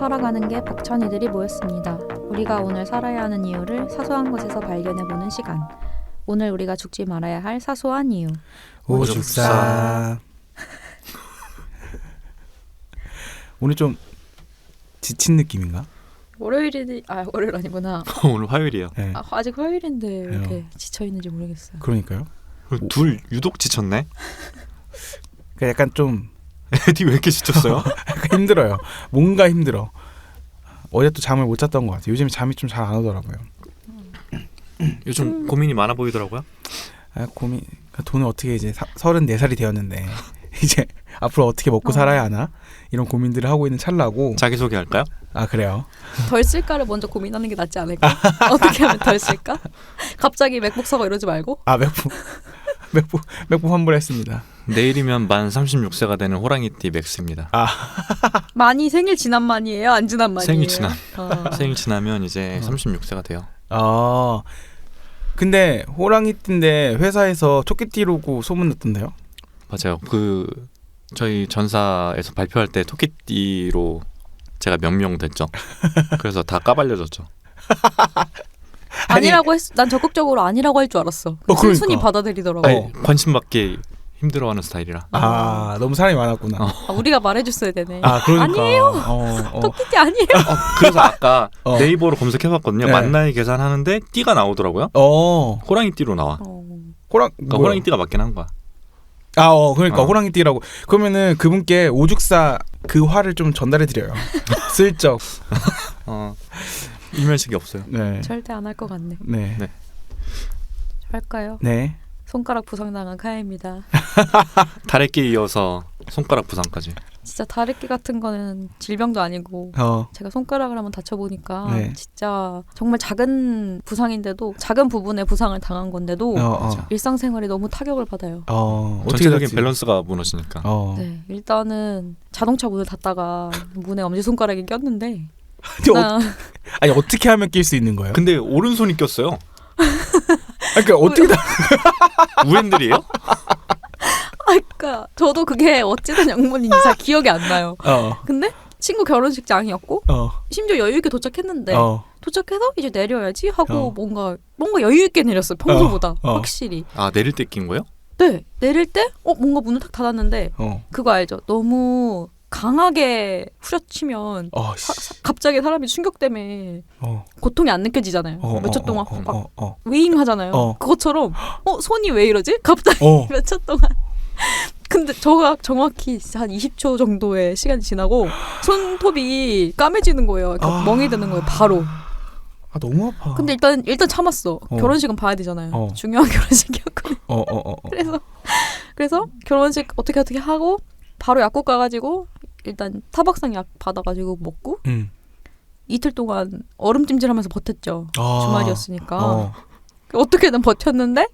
살아가는 게 벅찬이들이 모였습니다. 우리가 오늘 살아야 하는 이유를 사소한 것에서 발견해보는 시간. 오늘 우리가 죽지 말아야 할 사소한 이유. 오죽사. 오늘 좀 지친 느낌인가? 월요일 아니구나. 오늘 화요일이에요. 네. 아직 화요일인데 왜 이렇게 지쳐있는지 모르겠어요. 그러니까요. 둘 유독 지쳤네. 그러니까 약간 좀 에디 왜 이렇게 지쳤어요? 약간 힘들어요. 뭔가 힘들어. 어제 또 잠을 못 잤던 것 같아요. 요즘 잠이 좀 잘 안 오더라고요. 요즘 고민이 많아 보이더라고요. 고민. 돈을 어떻게 이제 34살이 되었는데 이제 앞으로 어떻게 먹고 살아야 하나 이런 고민들을 하고 있는 찰나고. 자기소개할까요? 아 그래요? 덜 쓸까를 먼저 고민하는 게 낫지 않을까? 어떻게 하면 덜 쓸까? 갑자기 맥북 사고 이러지 말고. 맥북 환불했습니다. 내일이면 만 36세가 되는 호랑이띠 맥스입니다. 만이 생일 지난 만이에요? 안 지난 만이에요? 생일 지난. 생일 지나면 이제 36세가 돼요. 근데 호랑이띠인데 회사에서 토끼띠로고 소문났던데요? 맞아요. 저희 전사에서 발표할 때 토끼띠로 제가 명명됐죠. 그래서 다 까발려졌죠. 아니라고 했어. 난 적극적으로 아니라고 할 줄 알았어. 그러니까. 순순히 받아들이더라고. 아니, 관심 받기 힘들어하는 스타일이라. 너무 사람이 많았구나. 우리가 말해줬어야 되네. 그러니까. 아니에요. 토끼띠 아니에요. 그래서 아까 네이버로 검색해봤거든요. 네. 만나이 계산하는데 띠가 나오더라고요. 호랑이띠로 나와. 그러니까 호랑이띠가 맞긴 한 거야. 그러니까 호랑이띠라고. 그러면은 그분께 오죽사 그 화를 좀 전달해 드려요. 슬쩍. 이면식이 없어요. 네. 절대 안 할 것 같네. 네. 네. 할까요? 네. 손가락 부상당한 카야입니다. 다래끼 이어서 손가락 부상까지. 진짜 다래끼 같은 거는 질병도 아니고 제가 손가락을 한번 다쳐보니까 네. 진짜 정말 작은 부상인데도 작은 부분에 부상을 당한 건데도 일상생활에 너무 타격을 받아요. 어떻게 전체적인 됐지? 밸런스가 무너지니까. 네, 일단은 자동차 문을 닫다가 문에 엄지손가락이 꼈는데 아니 어떻게 하면 낄 수 있는 거예요? 근데 오른손이 꼈어요. 그러니까 어떻게 다 우엔들이에요? 그러니까 저도 그게 어찌된 영문인지 잘 기억이 안 나요. 근데 친구 결혼식장이었고 심지어 여유 있게 도착했는데 도착해서 이제 내려야지 하고 뭔가 여유 있게 내렸어요. 평소보다 확실히. 내릴 때 낀 거예요? 네, 내릴 때 뭔가 문을 탁 닫았는데 그거 알죠? 너무 강하게 후려치면 갑자기 사람이 충격 때문에 고통이 안 느껴지잖아요. 몇 초 동안 막 윙 하잖아요. 그것처럼 손이 왜 이러지? 갑자기 몇 초 동안. 근데 저가 정확히 한 20초 정도의 시간이 지나고 손톱이 까매지는 거예요. 멍이 드는 거예요. 바로. 너무 아파. 근데 일단 참았어. 결혼식은 봐야 되잖아요. 중요한 결혼식이었거든요. 그래서 결혼식 어떻게 하고 바로 약국 가가지고 일단 타박상 약 받아가지고 먹고 이틀 동안 얼음찜질하면서 버텼죠. 주말이었으니까. 어떻게든 버텼는데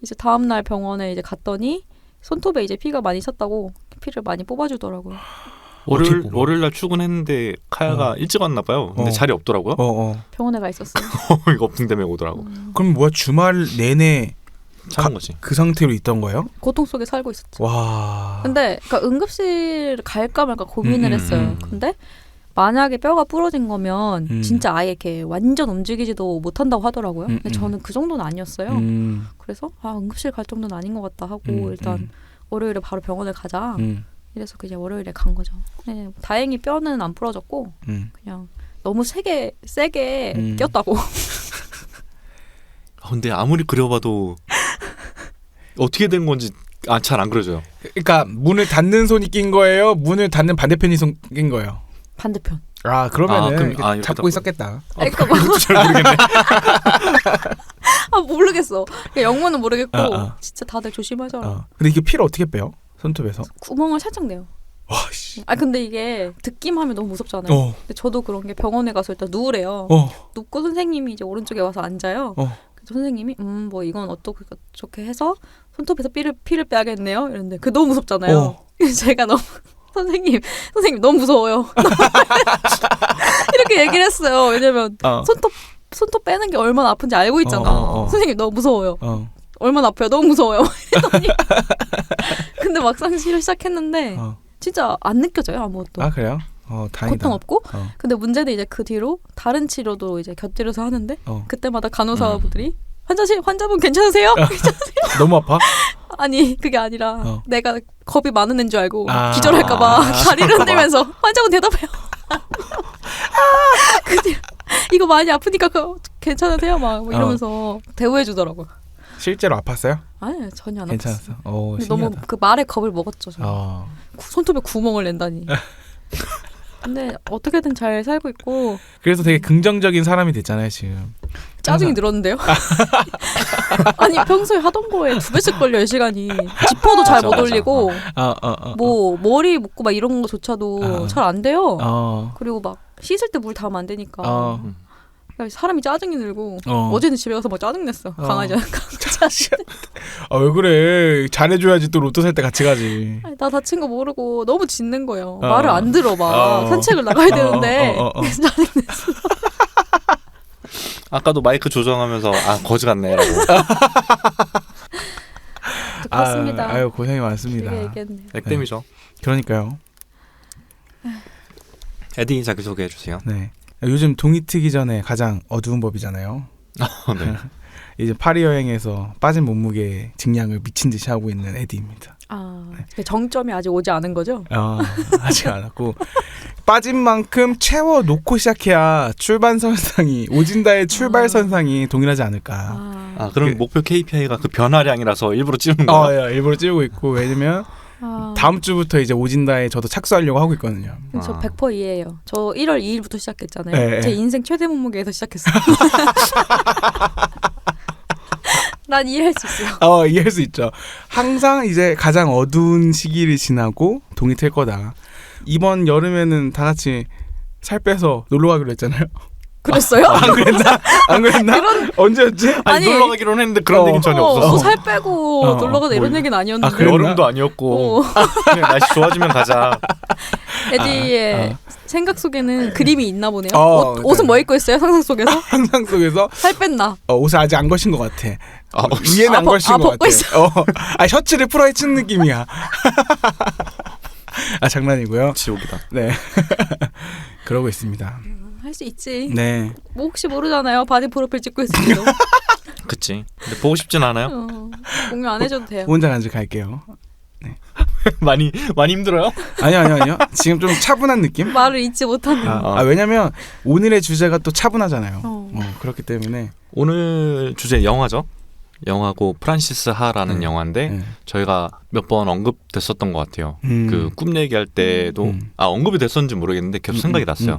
이제 다음날 병원에 이제 갔더니 손톱에 이제 피가 많이 찼다고 피를 많이 뽑아주더라고요. 월요일날 출근했는데 카야가 일찍 왔나 봐요. 근데 자리 없더라고요. 병원에 가 있었어요. 이거 없는 데문에 오더라고. 그럼 뭐야 주말 내내 참은 거지. 그 상태로 있던 거예요? 고통 속에 살고 있었죠. 와. 근데 그러니까 응급실 갈까 말까 고민을 했어요. 근데 만약에 뼈가 부러진 거면 진짜 아예 이렇게 완전 움직이지도 못한다고 하더라고요. 근데 저는 그 정도는 아니었어요. 그래서 응급실 갈 정도는 아닌 것 같다 하고 일단 월요일에 바로 병원에 가자. 이래서 그냥 월요일에 간 거죠. 네, 다행히 뼈는 안 부러졌고 그냥 너무 세게 꼈다고. 근데 아무리 그려봐도 어떻게 된 건지 잘 안 그려져요. 그러니까 문을 닫는 손이 낀 거예요? 문을 닫는 반대편이 낀 거예요? 반대편. 그러면은 잡고 있었겠다. 그러니까 잘 모르겠네. 모르겠어. 영문은 모르겠고 진짜 다들 조심하자. 근데 이게 피를 어떻게 빼요? 손톱에서? 구멍을 살짝 내요. 와 씨. 근데 이게 듣기만 하면 너무 무섭잖아요. 근데 저도 그런 게 병원에 가서 일단 누우래요. 눕고 선생님이 이제 오른쪽에 와서 앉아요. 그래서 선생님이 뭐 이건 어떻게 해서 손톱에서 피를 빼야겠네요. 이랬는데 그게 너무 무섭잖아요. 제가 너무 선생님 너무 무서워요. 이렇게 얘기를 했어요. 왜냐면 손톱 빼는 게 얼마나 아픈지 알고 있잖아. 선생님 너무 무서워요. 얼마나 아파요? 너무 무서워요. 이러더니 근데 막상 시작했는데 진짜 안 느껴져요 아무것도. 그래요? 다행이다. 고통 없고. 근데 문제는 이제 그 뒤로 다른 치료도 이제 곁들여서 하는데 그때마다 간호사분들이 환자분 괜찮으세요? 괜찮으세요? 너무 아파? 아니 그게 아니라 내가 겁이 많은 애인 줄 알고 기절할까봐 다리를 흔들면서 환자분 대답해요. 근데 이거 많이 아프니까 괜찮으세요? 막 이러면서 대우해 주더라고요. 실제로 아팠어요? 아니 전혀 안 괜찮았어. 아팠어요. 근데 너무 그 말에 겁을 먹었죠. 손톱에 구멍을 낸다니. 근데 어떻게든 잘 살고 있고. 그래서 되게 긍정적인 사람이 됐잖아요 지금. 짜증이 늘었는데요. 아니 평소에 하던 거에 2배씩 걸려요 시간이. 지퍼도 잘 못 올리고 뭐 머리 묶고 막 이런 거조차도 잘 안 돼요. 그리고 막 씻을 때 물 닿으면 안 되니까 사람이 짜증이 늘고 어제는 집에 가서 막 짜증냈어. 강아지한테. 왜 그래. 잘해줘야지 또 로또 살 때 같이 가지. 아니, 나 다친 거 모르고 너무 짖는 거예요. 말을 안 들어 막. 산책을 나가야 되는데 짜증냈어. 아까도 마이크 조정하면서 거지 같네 라고. 그렇습니다. 아유 고생이 많습니다. 액땜이죠. 그러니까요. 에디 자기소개해 주세요. 네. 요즘 동이 트기 전에 가장 어두운 법이잖아요. 네. 이제 파리 여행에서 빠진 몸무게 증량을 미친 듯이 하고 있는 에디입니다. 네. 정점이 아직 오지 않은 거죠? 아직 안 왔고 빠진 만큼 채워 놓고 시작해야 출발선상이 오진다의 출발선상이 동일하지 않을까. 그럼 목표 KPI가 그 변화량이라서 일부러 찌우는 거예요? 일부러 찌우고 있고 왜냐면 다음 주부터 이제 오진다에 저도 착수하려고 하고 있거든요. 저 100% 이해해요. 저 1월 2일부터 시작했잖아요. 네. 제 인생 최대 몸무게에서 시작했어요. 난 이해할 수 있어요. 이해할 수 있죠. 항상 이제 가장 어두운 시기를 지나고 동이 틀 거다. 이번 여름에는 다 같이 살 빼서 놀러 가기로 했잖아요. 그랬어요? 안 그랬나? 안 그랬나? 언제였지? 아니 놀러 가기로는 했는데 그런 얘기는 전혀 없었어. 살 빼고 놀러 가다 이런 얘기는 아니었는데. 여름도 아니었고 그냥 날씨 좋아지면 가자. 에디의 생각 속에는 그림이 있나 보네요. 옷은 뭐 입고 있어요? 상상 속에서? 상상 속에서 살 뺐나? 옷을 아직 안 거신 것 같아. 위에는 안 거신 것 같아. 셔츠를 풀어헤친 느낌이야. 장난이고요. 지옥이다. 네. 그러고 있습니다. 할 수 있지. 네. 뭐 혹시 모르잖아요. 바디 프로필 찍고 있을지도. 그치. 근데 보고 싶진 않아요. 공유 안 해줘도 돼요. 혼자 간직할게요. 네. 많이 힘들어요? 아니요. 지금 좀 차분한 느낌? 말을 잊지 못하는. 왜냐면 오늘의 주제가 또 차분하잖아요. 그렇기 때문에 오늘 주제 영화죠. 영화고 프란시스 하라는 영화인데 저희가 몇 번 언급됐었던 것 같아요. 그 꿈 얘기할 때도 언급이 됐었는지 모르겠는데 계속 생각이 났어요.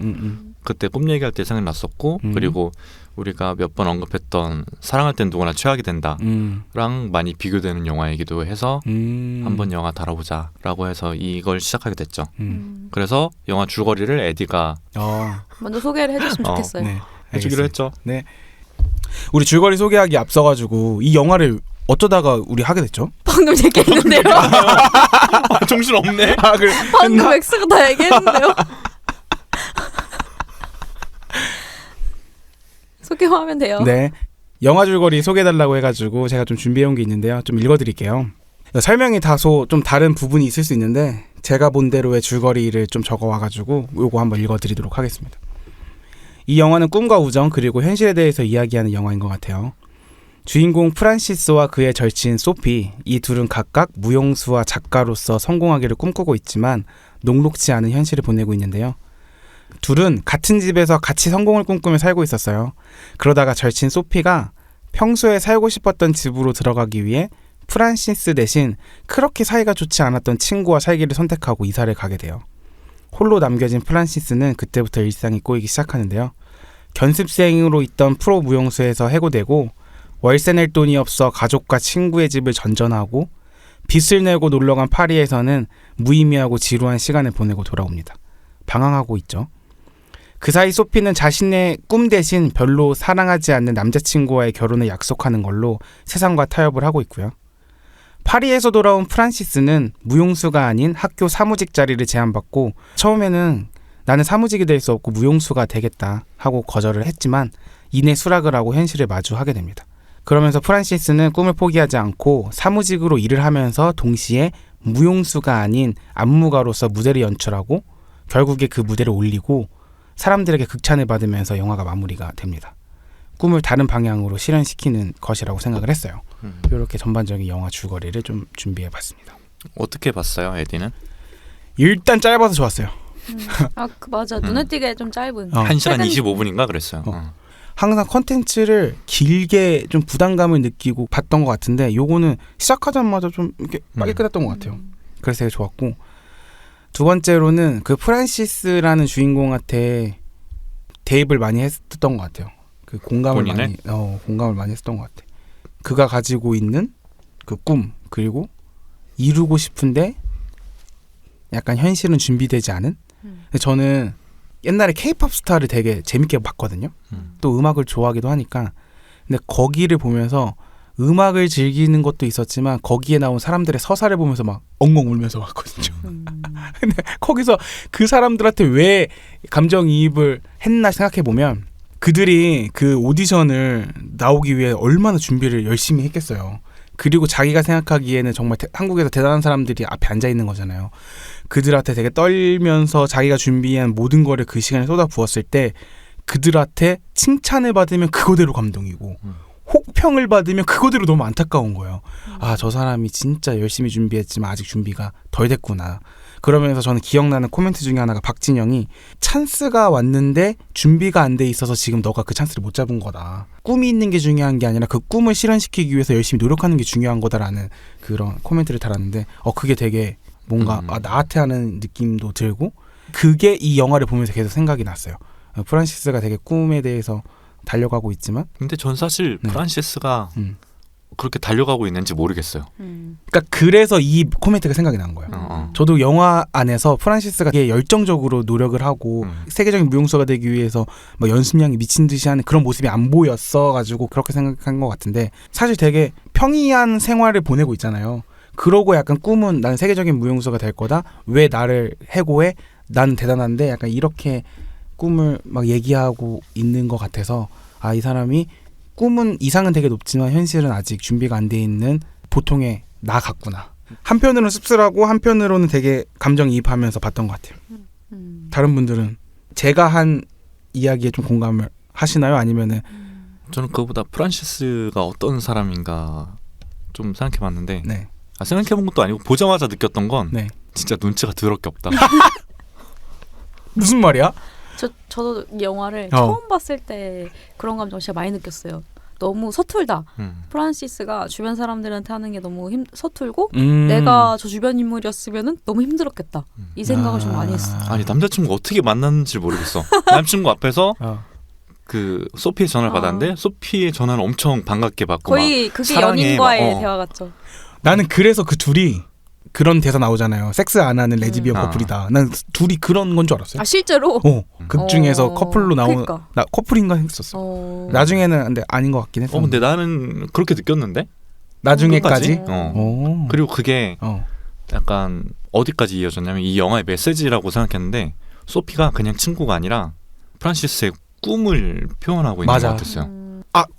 그때 꿈 얘기할 때 생각이 났었고 그리고 우리가 몇 번 언급했던 사랑할 땐 누구나 최악이 된다랑 많이 비교되는 영화이기도 해서 한번 영화 다뤄보자라고 해서 이걸 시작하게 됐죠. 그래서 영화 줄거리를 에디가 먼저 소개를 해줬으면 좋겠어요. 네, 해주기로 했죠. 네. 우리 줄거리 소개하기 앞서가지고 이 영화를 어쩌다가 우리 하게 됐죠? 방금 얘기했는데요. 정신 없네. 그래. 방금 엑스가 다 얘기했는데요. 소개하면 돼요. 네, 영화 줄거리 소개해달라고 해가지고 제가 좀 준비해온 게 있는데요. 좀 읽어드릴게요. 설명이 다소 좀 다른 부분이 있을 수 있는데 제가 본 대로의 줄거리를 좀 적어와가지고 요거 한번 읽어드리도록 하겠습니다. 이 영화는 꿈과 우정 그리고 현실에 대해서 이야기하는 영화인 것 같아요. 주인공 프란시스와 그의 절친 소피, 이 둘은 각각 무용수와 작가로서 성공하기를 꿈꾸고 있지만 녹록지 않은 현실을 보내고 있는데요. 둘은 같은 집에서 같이 성공을 꿈꾸며 살고 있었어요. 그러다가 절친 소피가 평소에 살고 싶었던 집으로 들어가기 위해 프란시스 대신 그렇게 사이가 좋지 않았던 친구와 살기를 선택하고 이사를 가게 돼요. 홀로 남겨진 프란시스는 그때부터 일상이 꼬이기 시작하는데요. 견습생으로 있던 프로 무용수에서 해고되고 월세 낼 돈이 없어 가족과 친구의 집을 전전하고 빚을 내고 놀러간 파리에서는 무의미하고 지루한 시간을 보내고 돌아옵니다. 방황하고 있죠. 그 사이 소피는 자신의 꿈 대신 별로 사랑하지 않는 남자친구와의 결혼을 약속하는 걸로 세상과 타협을 하고 있고요. 파리에서 돌아온 프란시스는 무용수가 아닌 학교 사무직 자리를 제안받고 처음에는 나는 사무직이 될 수 없고 무용수가 되겠다 하고 거절을 했지만 이내 수락을 하고 현실을 마주하게 됩니다. 그러면서 프란시스는 꿈을 포기하지 않고 사무직으로 일을 하면서 동시에 무용수가 아닌 안무가로서 무대를 연출하고 결국에 그 무대를 올리고 사람들에게 극찬을 받으면서 영화가 마무리가 됩니다. 꿈을 다른 방향으로 실현시키는 것이라고 생각을 했어요. 이렇게 전반적인 영화 줄거리를 좀 준비해봤습니다. 어떻게 봤어요, 에디는? 일단 짧아서 좋았어요. 맞아. 눈에 띄게 좀 짧은. 1시간 25분인가 그랬어요. 항상 컨텐츠를 길게 좀 부담감을 느끼고 봤던 것 같은데 요거는 시작하자마자 좀 이렇게 빨리 끝났던 것 같아요. 그래서 되게 좋았고, 두 번째로는 그 프란시스라는 주인공한테 대입을 많이 했던 것 같아요. 그 공감을 많이 했었던 것 같아. 그가 가지고 있는 그 꿈, 그리고 이루고 싶은데 약간 현실은 준비되지 않은. 근데 저는 옛날에 K-팝 스타를 되게 재밌게 봤거든요. 또 음악을 좋아하기도 하니까. 근데 거기를 보면서 음악을 즐기는 것도 있었지만 거기에 나온 사람들의 서사를 보면서 막 엉엉 울면서 봤거든요. 근데 거기서 그 사람들한테 왜 감정이입을 했나 생각해 보면 그들이 그 오디션을 나오기 위해 얼마나 준비를 열심히 했겠어요. 그리고 자기가 생각하기에는 정말 한국에서 대단한 사람들이 앞에 앉아 있는 거잖아요. 그들한테 되게 떨면서 자기가 준비한 모든 거를 그 시간에 쏟아부었을 때 그들한테 칭찬을 받으면 그거대로 감동이고 혹평을 받으면 그거대로 너무 안타까운 거예요. 아, 저 사람이 진짜 열심히 준비했지만 아직 준비가 덜 됐구나. 그러면서 저는 기억나는 코멘트 중에 하나가 박진영이 찬스가 왔는데 준비가 안 돼 있어서 지금 너가 그 찬스를 못 잡은 거다. 꿈이 있는 게 중요한 게 아니라 그 꿈을 실현시키기 위해서 열심히 노력하는 게 중요한 거다라는 그런 코멘트를 달았는데 그게 되게 뭔가 나한테 하는 느낌도 들고 그게 이 영화를 보면서 계속 생각이 났어요. 프란시스가 되게 꿈에 대해서 달려가고 있지만 근데 전 사실 프란시스가 그렇게 달려가고 있는지 모르겠어요. 그러니까 그래서 이 코멘트가 생각이 난 거예요. 저도 영화 안에서 프란시스가 되게 열정적으로 노력을 하고 세계적인 무용수가 되기 위해서 막 연습량이 미친 듯이 하는 그런 모습이 안 보였어가지고 그렇게 생각한 것 같은데 사실 되게 평이한 생활을 보내고 있잖아요. 그러고 약간 꿈은 나는 세계적인 무용수가 될 거다. 왜 나를 해고해? 나는 대단한데 약간 이렇게 꿈을 막 얘기하고 있는 것 같아서 이 사람이 꿈은 이상은 되게 높지만 현실은 아직 준비가 안 돼 있는 보통의 나 같구나. 한편으로는 씁쓸하고 한편으로는 되게 감정이입하면서 봤던 것 같아요. 다른 분들은 제가 한 이야기에 좀 공감을 하시나요? 아니면은 저는 그거보다 프란시스가 어떤 사람인가 좀 생각해봤는데 생각해본 것도 아니고 보자마자 느꼈던 건 진짜 눈치가 더럽게 없다. 무슨 말이야? 저도 이 영화를 처음 봤을 때 그런 감정 진짜 많이 느꼈어요. 너무 서툴다. 프란시스가 주변 사람들한테 하는 게 너무 서툴고 내가 저 주변 인물이었으면 너무 힘들었겠다. 이 생각을 좀 많이 했어. 아니 남자친구가 어떻게 만났는지 모르겠어. 남자친구 앞에서 그 소피의 전화를 받았는데 소피의 전화를 엄청 반갑게 받고 거의 막 그게 사랑해, 연인과의 대화 같죠. 나는 그래서 그 둘이 그런 대사 나오잖아요. 섹스 안 하는 레즈비언 커플이다. 난 둘이 그런 건 줄 알았어요. 실제로? 극 중에서 커플로 나오는 그러니까. 나 커플인가 했었어. 나중에는 근데 아닌 것 같긴 했어. 근데 나는 그렇게 느꼈는데? 나중에까지? 그리고 그게 약간 어디까지 이어졌냐면 이 영화의 메시지라고 생각했는데 소피가 그냥 친구가 아니라 프란시스의 꿈을 표현하고 있는 것 같았어요.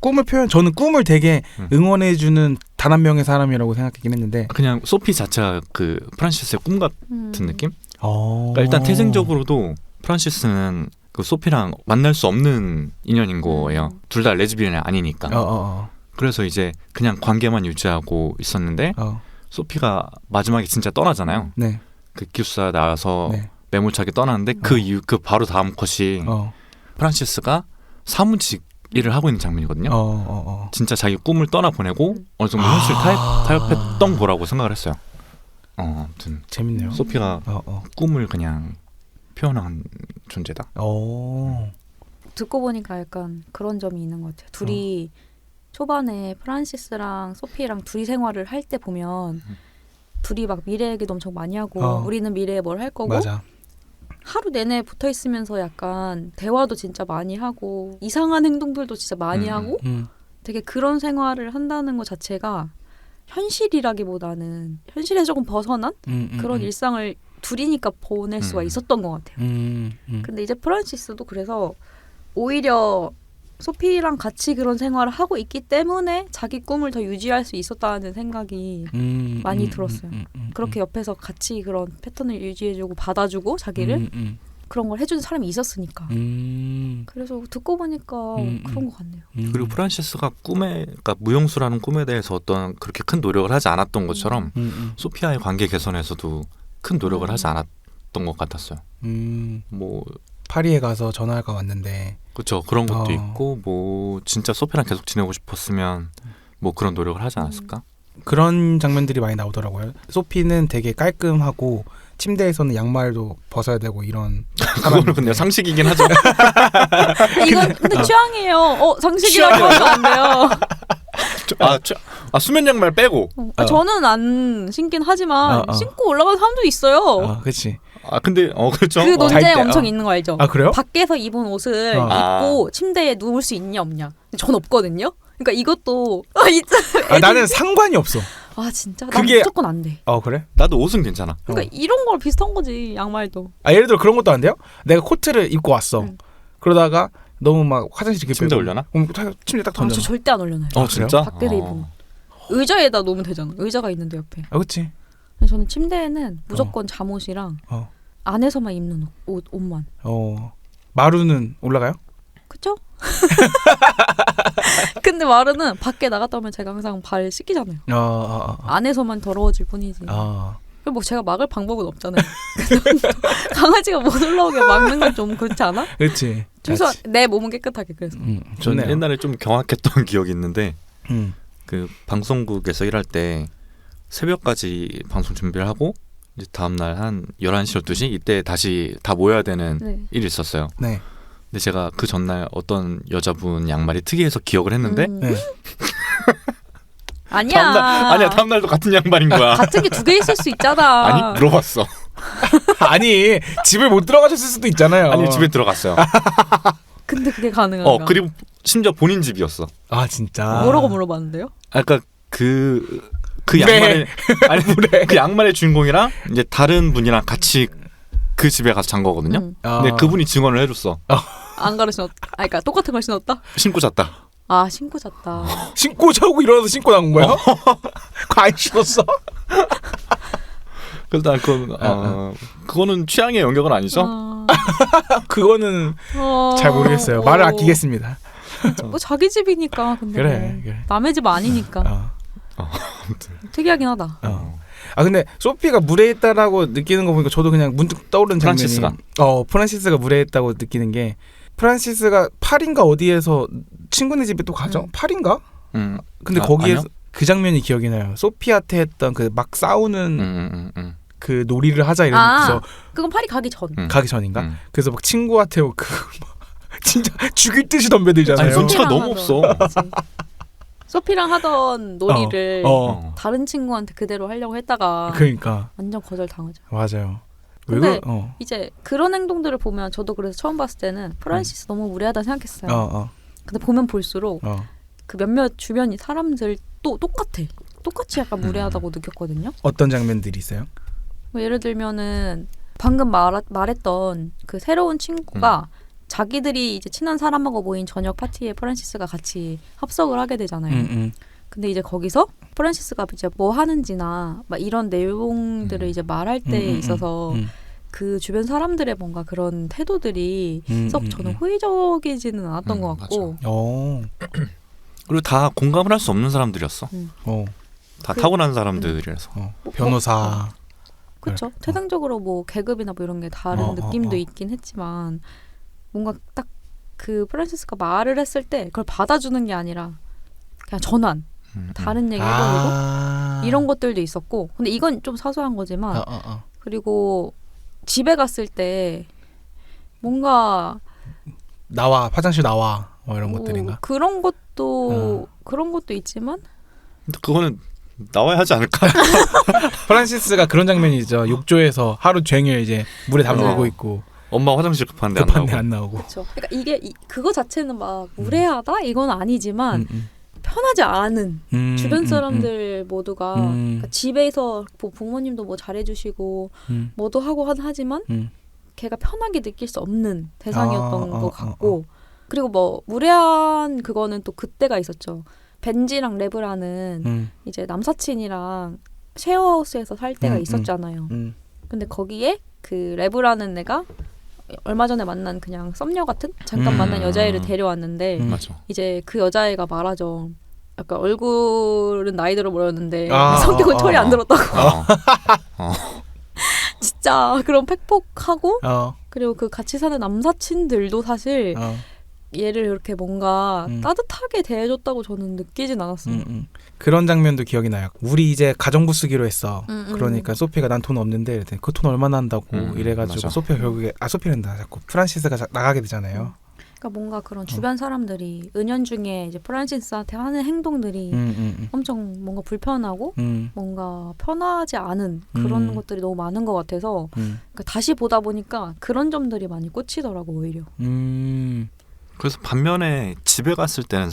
꿈을 저는 꿈을 되게 응원해주는 단 한 명의 사람이라고 생각했긴 했는데 그냥 소피 자체가 그 프란시스의 꿈 같은 느낌? 그러니까 일단 태생적으로도 프란시스는 그 소피랑 만날 수 없는 인연인 거예요. 둘 다 레즈비언이 아니니까. 그래서 이제 그냥 관계만 유지하고 있었는데 소피가 마지막에 진짜 떠나잖아요. 그 기숙사 나와서 매몰차게 떠나는데 그 이후 그 바로 다음 컷이 프란시스가 사무직 일을 하고 있는 장면이거든요. 진짜 자기 꿈을 떠나보내고 어느 정도 현실 타협했던 거라고 생각을 했어요. 아무튼 재밌네요. 소피가 꿈을 그냥 표현한 존재다. 듣고 보니까 약간 그런 점이 있는 것 같아요. 둘이 초반에 프란시스랑 소피랑 둘이 생활을 할 때 보면 둘이 막 미래 얘기도 엄청 많이 하고 우리는 미래에 뭘 할 거고 맞아. 하루 내내 붙어 있으면서 약간 대화도 진짜 많이 하고 이상한 행동들도 진짜 많이 하고 되게 그런 생활을 한다는 것 자체가 현실이라기보다는 현실에서 조금 벗어난 그런 일상을 둘이니까 보낼 수가 있었던 것 같아요. 근데 이제 프란시스도 그래서 오히려 소피랑 같이 그런 생활을 하고 있기 때문에 자기 꿈을 더 유지할 수 있었다는 생각이 많이 들었어요. 그렇게 옆에서 같이 그런 패턴을 유지해주고 받아주고 자기를 그런 걸 해주는 사람이 있었으니까. 그래서 듣고 보니까 그런 것 같네요. 그리고 프란시스가 그러니까 무용수라는 꿈에 대해서 어떤 그렇게 큰 노력을 하지 않았던 것처럼 소피아의 관계 개선에서도 큰 노력을 하지 않았던 것 같았어요. 뭐 파리에 가서 전화가 왔는데 그렇죠. 그런 것도 있고 뭐 진짜 소피랑 계속 지내고 싶었으면 뭐 그런 노력을 하지 않았을까? 그런 장면들이 많이 나오더라고요. 소피는 되게 깔끔하고 침대에서는 양말도 벗어야 되고 이런 그거는 근데 상식이긴 하죠. 이건 근데 취향이에요. 상식이라고 하면 안 돼요. 수면 양말 빼고. 저는 안 신긴 하지만 신고 올라가는 사람도 있어요. 그렇지. 근데 그렇죠. 그 논쟁 엄청 있는 거 알죠? 그래요? 밖에서 입은 옷을 입고 침대에 누울 수 있냐 없냐. 전 없거든요. 그러니까 이것도 나는 상관이 없어. 진짜? 난 무조건 안 돼. 그래? 나도 옷은 괜찮아. 그러니까 이런 걸 비슷한 거지 양말도. 예를 들어 그런 것도 안 돼요? 내가 코트를 입고 왔어. 그러다가 너무 막 화장실 이렇게 침대 올려놔? 침대 딱 던져. 저 절대 안 올려놔요. 진짜? 밖에서 입으면 의자에다 놓으면 되잖아. 의자가 있는데 옆에. 그렇지. 저는 침대에는 무조건 잠옷이랑 안에서만 입는 옷만. 마루는 올라가요? 그쵸? 근데 마루는 밖에 나갔다 오면 제가 항상 발 씻기잖아요. 안에서만 더러워질 뿐이지. 뭐 제가 막을 방법은 없잖아요. 강아지가 못 올라오게 막는 건 좀 그렇지 않아? 그렇지. 최소한 내 몸은 깨끗하게 그래서. 저는 옛날에 좀 경악했던 기억이 있는데 그 방송국에서 일할 때 새벽까지 방송 준비를 하고 이제 다음날 한 11시, 12시 이때 다시 다 모여야 되는 일이 있었어요. 네. 근데 제가 그 전날 어떤 여자분 양말이 특이해서 기억을 했는데 아니야. 다음날도 같은 양말인 거야. 같은 게 두 개 있을 수 있잖아. 아니 물어봤어. 아니 집을 못 들어가셨을 수도 있잖아요. 아니 집에 들어갔어요. 근데 그게 가능한가? 그리고 심지어 본인 집이었어. 진짜. 뭐라고 물어봤는데요? 그러니까 그 양말의 그 양말의 주인공이랑 이제 다른 분이랑 같이 그 집에 가서 잔 거거든요. 근데 그분이 증언을 해줬어. 안 그러니까 똑같은 걸 신었다? 신고 잤다. 신고 잤다. 신고 자고 일어나서 신고 나온 거야? 그거 안 신었어? 일단 그거는 취향의 영역은 아니죠? 그거는 잘 모르겠어요. 말을 아끼겠습니다. 뭐 자기 집이니까. 근데 그래. 남의 집 아니니까. 특이하긴 하다. 근데 소피가 물에 있다라고 느끼는 거 보니까 저도 그냥 문득 떠오르는 장면이 프란시스가 물에 있다고 느끼는 게 프란시스가 파리인가 어디에서 친구네 집에 또 가죠? 파리인가? 근데 거기에서 아니요? 그 장면이 기억이 나요. 소피한테 했던 그 막 싸우는 그 놀이를 하자 이러면서 그건 파리 가기 전. 가기 전인가? 그래서 막 친구한테 진짜 죽일 듯이 덤벼들잖아요. 눈치가 너무 없어. 소피랑 하던 놀이를 다른 친구한테 그대로 하려고 했다가 그러니까 완전 거절 당하죠. 맞아요. 근데 이제 그런 행동들을 보면 저도 그래서 처음 봤을 때는 프란시스 너무 무례하다 생각했어요. 근데 보면 볼수록 그 몇몇 주변 사람들 또 똑같이 약간 무례하다고 느꼈거든요. 어떤 장면들이 있어요? 뭐 예를 들면은 방금 말했던 그 새로운 친구가 자기들이 이제 친한 사람하고 모인 저녁 파티에 프란시스가 같이 합석을 하게 되잖아요. 근데 이제 거기서 프란시스가 이제 뭐 하는지나 막 이런 내용들을 이제 말할 때 있어서 그 주변 사람들의 뭔가 그런 태도들이 썩 저는 호의적이지는 않았던 것 같고. 그리고 다 공감을 할 수 없는 사람들이었어. 다 타고난 사람들이라서. 변호사. 그렇죠. 태생적으로 뭐 계급이나 뭐 이런 게 다른 느낌도 있긴 했지만 뭔가 딱 그 프란시스가 말을 했을 때 그걸 받아주는 게 아니라 그냥 전환. 다른 얘기 해보고 이런 것들도 있었고. 근데 이건 좀 사소한 거지만 그리고 집에 갔을 때 뭔가 나와 화장실 나와 뭐 이런 것들인가? 그런 것도 있지만 그거는 나와야 하지 않을까? 프란시스가 그런 장면이죠. 욕조에서 하루 종일 이제 물에 담그고 있고 엄마 화장실 급한데 안 나오고. 그렇죠. 그러니까 이게 그거 자체는 막 무례하다 이건 아니지만 편하지 않은 주변 사람들 모두가 그러니까 집에서 뭐 부모님도 뭐 잘해주시고 뭐도 하고 하지만 걔가 편하게 느낄 수 없는 대상이었던 것 같고 그리고 뭐 무례한 그거는 또 그때가 있었죠. 벤지랑 레브라는 이제 남사친이랑 쉐어하우스에서 살 때가 있었잖아요. 근데 거기에 그 레브라는 애가 얼마 전에 만난 그냥 썸녀 같은 잠깐 만난 여자애를 데려왔는데 맞아. 이제 그 여자애가 말하죠. 약간 얼굴은 나이 들어 보였는데 성격은 철이 안 들었다고. 진짜 그런 팩폭하고 그리고 그 같이 사는 남사친들도 사실 얘를 이렇게 뭔가 따뜻하게 대해줬다고 저는 느끼진 않았어요. 그런 장면도 기억이 나요. 우리 이제 가정부 쓰기로 했어. 그러니까 소피가 난 돈 없는데 이랬더니 그 돈 얼마나 한다고 이래가지고 맞아. 소피가 결국에 소피란다 자꾸 프란시스가 나가게 되잖아요. 그러니까 뭔가 그런 주변 사람들이 은연중에 이제 프란시스한테 하는 행동들이 엄청 뭔가 불편하고 뭔가 편하지 않은 그런 것들이 너무 많은 것 같아서 그러니까 다시 보다 보니까 그런 점들이 많이 꽂히더라고 오히려. 그래서 반면에 집에 갔을 때는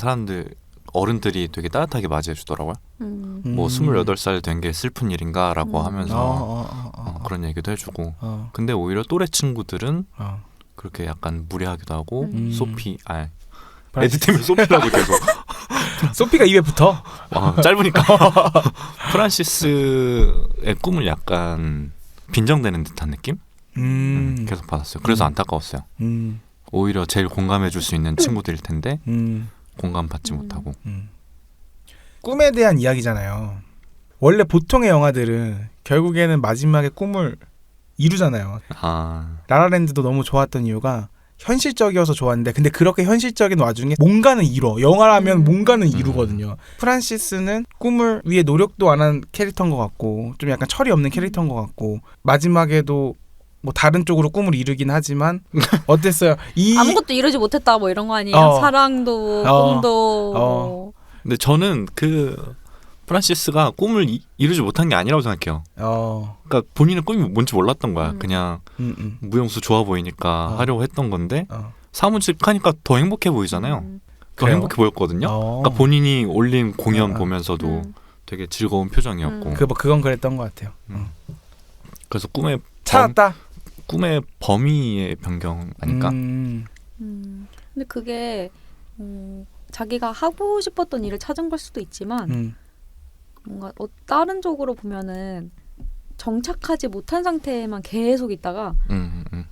어른들이 되게 따뜻하게 맞이해 주더라고요. 뭐 28살 된 게 슬픈 일인가라고 하면서 그런 얘기도 해주고. 근데 오히려 또래 친구들은 그렇게 약간 무례하기도 하고 소피, 애들 때문에 소피라고 계속. 소피가 입에 붙어. 짧으니까. 프란시스의 꿈을 약간 빈정되는 듯한 느낌? 계속 받았어요. 그래서 안타까웠어요. 오히려 제일 공감해 줄 수 있는 친구들일 텐데 공감받지 못하고. 꿈에 대한 이야기잖아요. 원래 보통의 영화들은 결국에는 마지막에 꿈을 이루잖아요. 라라랜드도 너무 좋았던 이유가 현실적이어서 좋았는데 근데 그렇게 현실적인 와중에 뭔가는 이뤄. 영화라면 뭔가는 이루거든요. 프란시스는 꿈을 위해 노력도 안 한 캐릭터인 것 같고 좀 약간 철이 없는 캐릭터인 것 같고 마지막에도 뭐 다른 쪽으로 꿈을 이루긴 하지만 어땠어요? 아무것도 이루지 못했다 뭐 이런 거 아니에요? 사랑도 꿈도 근데 저는 그 프란시스가 꿈을 이루지 못한 게 아니라고 생각해요. 그러니까 본인의 꿈이 뭔지 몰랐던 거야. 그냥 무용수 좋아 보이니까 하려고 했던 건데 사무직 하니까 더 행복해 보이잖아요. 더 그래요? 행복해 보였거든요. 그러니까 본인이 올린 공연 보면서도 되게 즐거운 표정이었고. 그건 그랬던 것 같아요. 그래서 찾았다. 꿈의 범위의 변경 아닐까? 근데 그게 자기가 하고 싶었던 일을 찾은 걸 수도 있지만 뭔가 다른 쪽으로 보면은 정착하지 못한 상태에만 계속 있다가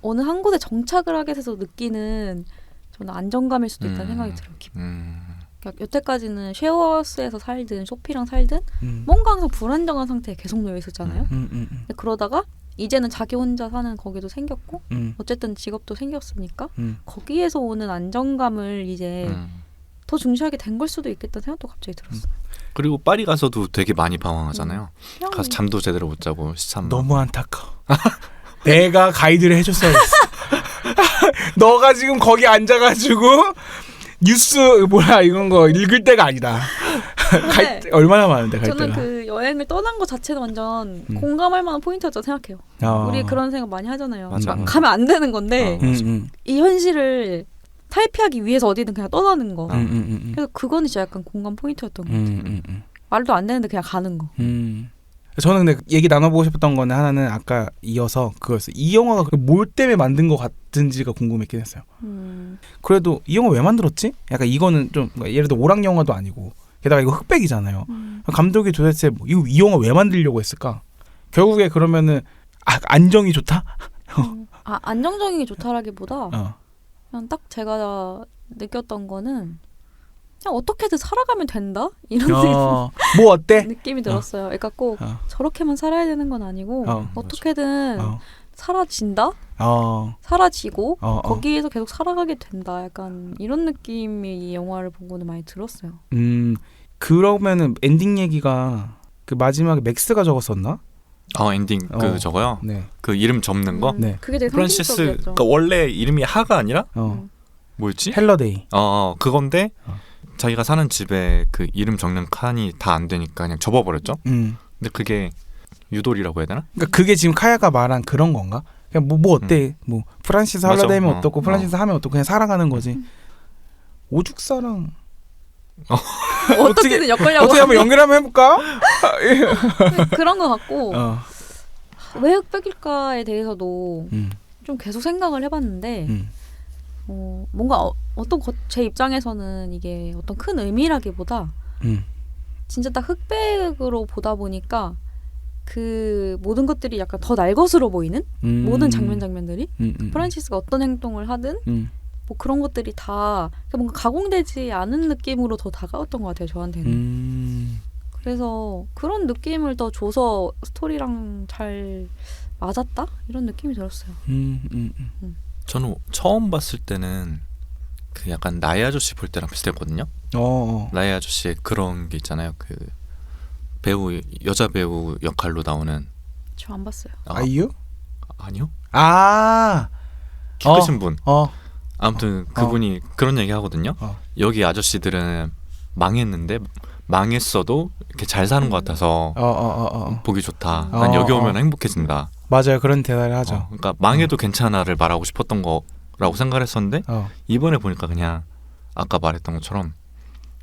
어느 한 곳에 정착을 하게 돼서 느끼는 저는 안정감일 수도 있다는 생각이 들어요. 그러니까 여태까지는 쉐어하우스에서 살든 소피랑 살든 뭔가 항상 불안정한 상태에 계속 놓여 있었잖아요. 근데 그러다가 이제는 자기 혼자 사는 거기도 생겼고 어쨌든 직업도 생겼으니까 거기에서 오는 안정감을 이제 더 중시하게 된 걸 수도 있겠다는 생각도 갑자기 들었어요. 그리고 파리 가서도 되게 많이 방황하잖아요. 가서 잠도 제대로 못 자고 시참 너무 안타까워. 내가 가이드를 해줬어야겠어. 너가 지금 거기 앉아가지고 뉴스 이런 거 읽을 때가 아니다. 얼마나 많은데 갈 저는 때가. 그 여행을 떠난 것 자체는 완전 공감할 만한 포인트였다고 생각해요. 우리 그런 생각 많이 하잖아요. 맞아. 가면 안 되는 건데 이 현실을 탈피하기 위해서 어디든 그냥 떠나는 거. 그래서 그거는 진짜 약간 공감 포인트였던 것 같아요. 말도 안 되는데 그냥 가는 거. 저는 근데 얘기 나눠보고 싶었던 거는 하나는 아까 이어서 그거였어요. 이 영화가 뭘 때문에 만든 것 같은지가 궁금했긴 했어요. 그래도 이 영화 왜 만들었지? 약간 이거는 좀 예를 들어 오락 영화도 아니고 게다가 이거 흑백이잖아요. 감독이 도대체 이 영화 왜 만들려고 했을까? 결국에 그러면은 안정이 좋다? 안정적인 게 좋다라기보다 그냥 딱 제가 느꼈던 거는 그냥 어떻게든 살아가면 된다? 이런 뭐 어때? 느낌이 들었어요. 그러니까 꼭 저렇게만 살아야 되는 건 아니고 어떻게든 사라진다? 사라지고 거기에서 계속 살아가게 된다. 약간 이런 느낌이 이 영화를 본 거는 많이 들었어요. 그러면은 엔딩 얘기가 그 마지막에 맥스가 적었었나? 엔딩 저거요? 네. 그 이름 접는 거? 네. 그게 되게 프란시스 상징적이었죠. 그러니까 원래 이름이 하가 아니라 뭐였지? 헬러데이. 그건데 자기가 사는 집에 그 이름 적는 칸이 다 안 되니까 그냥 접어버렸죠. 근데 그게 유돌이라고 해야 되나? 그러니까 그게 지금 카야가 말한 그런 건가? 그냥 뭐 어때? 뭐 프란시스 할러데이면 어떻고 프란시스 하면 어떻고 그냥 살아가는 거지. 오죽사랑 어떻게든 엮으려고 어떻게 한번 연결 한번 해볼까? 그런 거 같고 왜 흑백일까에 대해서도 좀 계속 생각을 해봤는데 뭔가 어떤 제 입장에서는 이게 어떤 큰 의미라기보다 진짜 딱 흑백으로 보다 보니까 그 모든 것들이 약간 더 날 것으로 보이는 모든 장면들이 프란시스가 어떤 행동을 하든 뭐 그런 것들이 다 뭔가 가공되지 않은 느낌으로 더 다가왔던 것 같아요, 저한테는. 그래서 그런 느낌을 더 줘서 스토리랑 잘 맞았다? 이런 느낌이 들었어요. 저는 처음 봤을 때는 그 약간 나의 아저씨 볼 때랑 비슷했거든요. 나의 아저씨에 그런 게 있잖아요. 그 배우, 여자 배우 역할로 나오는. 저 안 봤어요. 아이유? 아니요. 키 크신 분. 아무튼 그분이 그런 얘기 하거든요. 여기 아저씨들은 망했는데 망했어도 이렇게 잘 사는 것 같아서 보기 좋다. 난 여기 오면 행복해진다. 맞아요. 그런 대화를 하죠. 그러니까 망해도 괜찮아를 말하고 싶었던 거라고 생각을 했었는데 이번에 보니까 그냥 아까 말했던 것처럼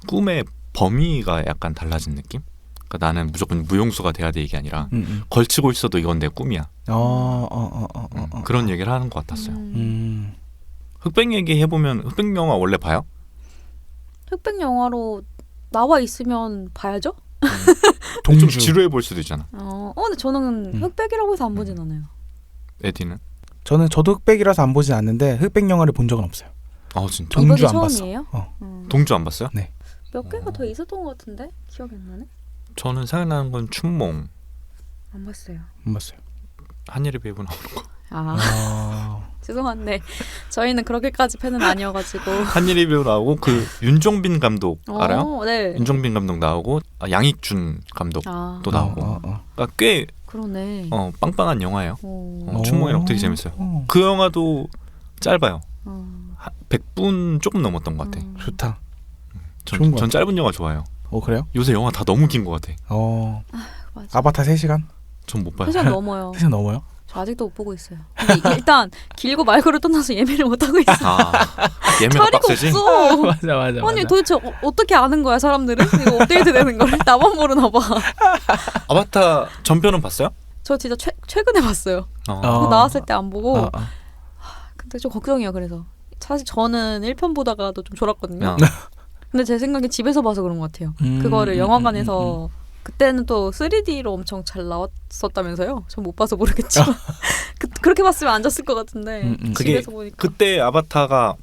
꿈의 범위가 약간 달라진 느낌? 그러니까 나는 무조건 무용수가 돼야 돼 이게 아니라 걸치고 있어도 이건 내 꿈이야. 그런 얘기를 하는 것 같았어요. 흑백 얘기 해보면 흑백 영화 원래 봐요? 흑백 영화로 나와 있으면 봐야죠? 좀 지루해 볼 수도 있잖아. 근데 저는 흑백이라고 해서 안 보진 않아요. 에디는? 저도 흑백이라서 안 보진 않는데 흑백 영화를 본 적은 없어요. 진짜? 동주 안 봤어. 처음이에요? 동주 안 봤어요? 네. 몇 개가 더 있었던 것 같은데 기억이 안 나네. 저는 생각나는 건 춘몽. 안 봤어요. 안 봤어요. 한예리 배우 나오는 거. 죄송한데 저희는 그렇게까지 팬은 아니어가지고. 한예리 배우 나오고 그 윤종빈 감독 알아요? 네. 윤종빈 감독 나오고 양익준 감독도 나오고. 그러니까 꽤 그러네. 빵빵한 영화예요. 춘몽이랑 되게 재밌어요. 그 영화도 짧아요. 100분 조금 넘었던 것 같아. 좋다. 전 짧은 영화 좋아해요. 그래요? 요새 영화 다 너무 긴 것 같아. 맞아. 아바타 3시간? 전 못 봐요. 3시간 넘어요. 3시간 넘어요? 저 아직도 못 보고 있어요. 근데 이게 일단 길고 말고를 떠나서 예매를 못 하고 있어. 예매가 자리가 빡세지? 없어. 맞아. 아니 도대체 어떻게 아는 거야 사람들은? 이거 업데이트 되는 걸 나만 모르나 봐. 아바타 전편은 봤어요? 저 진짜 최근에 봤어요. 그거 나왔을 때 안 보고. 근데 좀 걱정이에요. 그래서 사실 저는 1편 보다가도 좀 졸았거든요. 근데 제 생각에 집에서 봐서 그런 것 같아요. 그거를 영화관에서 그때는 또 3D로 엄청 잘 나왔었다면서요. 전 못 봐서 모르겠지만 그렇게 봤으면 안 잤을 것 같은데 집에서 보니까. 그때 아바타가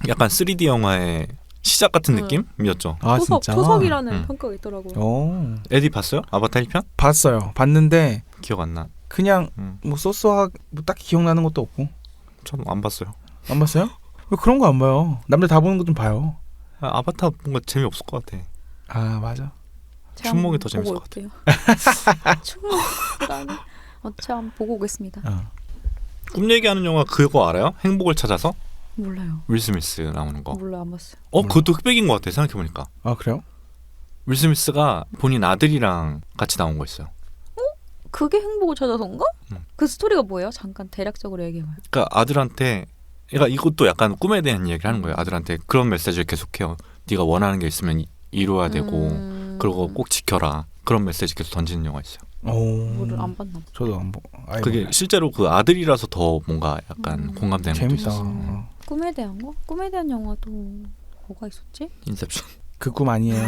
약간 3D 영화의 시작 같은 느낌이었죠. 진짜? 토석이라는 평가가 있더라고요. 에디 봤어요? 아바타 1편? 봤어요. 봤는데 기억 안 나. 그냥 뭐 소소하게 뭐 딱히 기억나는 것도 없고. 저는 안 봤어요. 안 봤어요? 왜 그런 거 안 봐요? 남들 다 보는 거 좀 봐요. 아바타 뭔가 재미없을 것 같아. 맞아. 춘몽이 더 재밌을 것 같아요. 춘몽 나는 참 보고 오겠습니다. 꿈 얘기하는 영화 그거 알아요? 행복을 찾아서? 몰라요. 윌 스미스 나오는 거. 몰라 안 봤어요. 그것도 흑백인 것 같아 생각해보니까. 그래요? 윌 스미스가 본인 아들이랑 같이 나온 거 있어요. 그게 행복을 찾아서인가? 그 스토리가 뭐예요? 잠깐 대략적으로 얘기해봐요. 그러니까 아들한테 그러니까 이것도 약간 꿈에 대한 얘기를 하는 거예요. 아들한테 그런 메시지를 계속해요. 네가 원하는 게 있으면 이루어야 되고 그리고 꼭 지켜라. 그런 메시지 계속 던지는 영화 있어요. 뭐를 안 봤나 봐. 저도 안 보고. 그게 실제로 그 아들이라서 더 뭔가 약간 공감되는 것도 재밌다. 있어요. 꿈에 대한 거? 꿈에 대한 영화도 뭐가 있었지? 인셉션. 그 꿈 아니에요.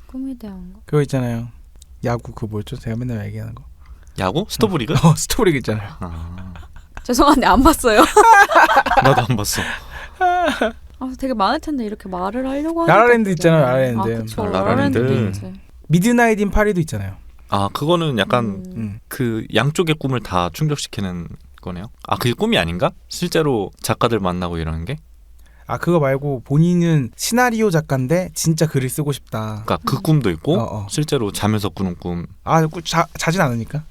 꿈에 대한 거. 그거 있잖아요. 야구 그 뭐였죠? 제가 맨날 얘기하는 거. 야구? 스토브리그? 스토브리그 있잖아요. 죄송한데 안 봤어요. 나도 안 봤어. 되게 많을 텐데 이렇게 말을 하려고 하니까. 라라랜드 있잖아요. 라라랜드. 그쵸. 라라랜드. 라라랜드도 있지. 미드나잇 인 파리도 있잖아요. 그거는 약간 그 양쪽의 꿈을 다 충족시키는 거네요. 그게 꿈이 아닌가? 실제로 작가들 만나고 이러는 게? 그거 말고 본인은 시나리오 작가인데 진짜 글을 쓰고 싶다. 그러니까 그 꿈도 있고 실제로 자면서 꾸는 꿈. 자진 않으니까.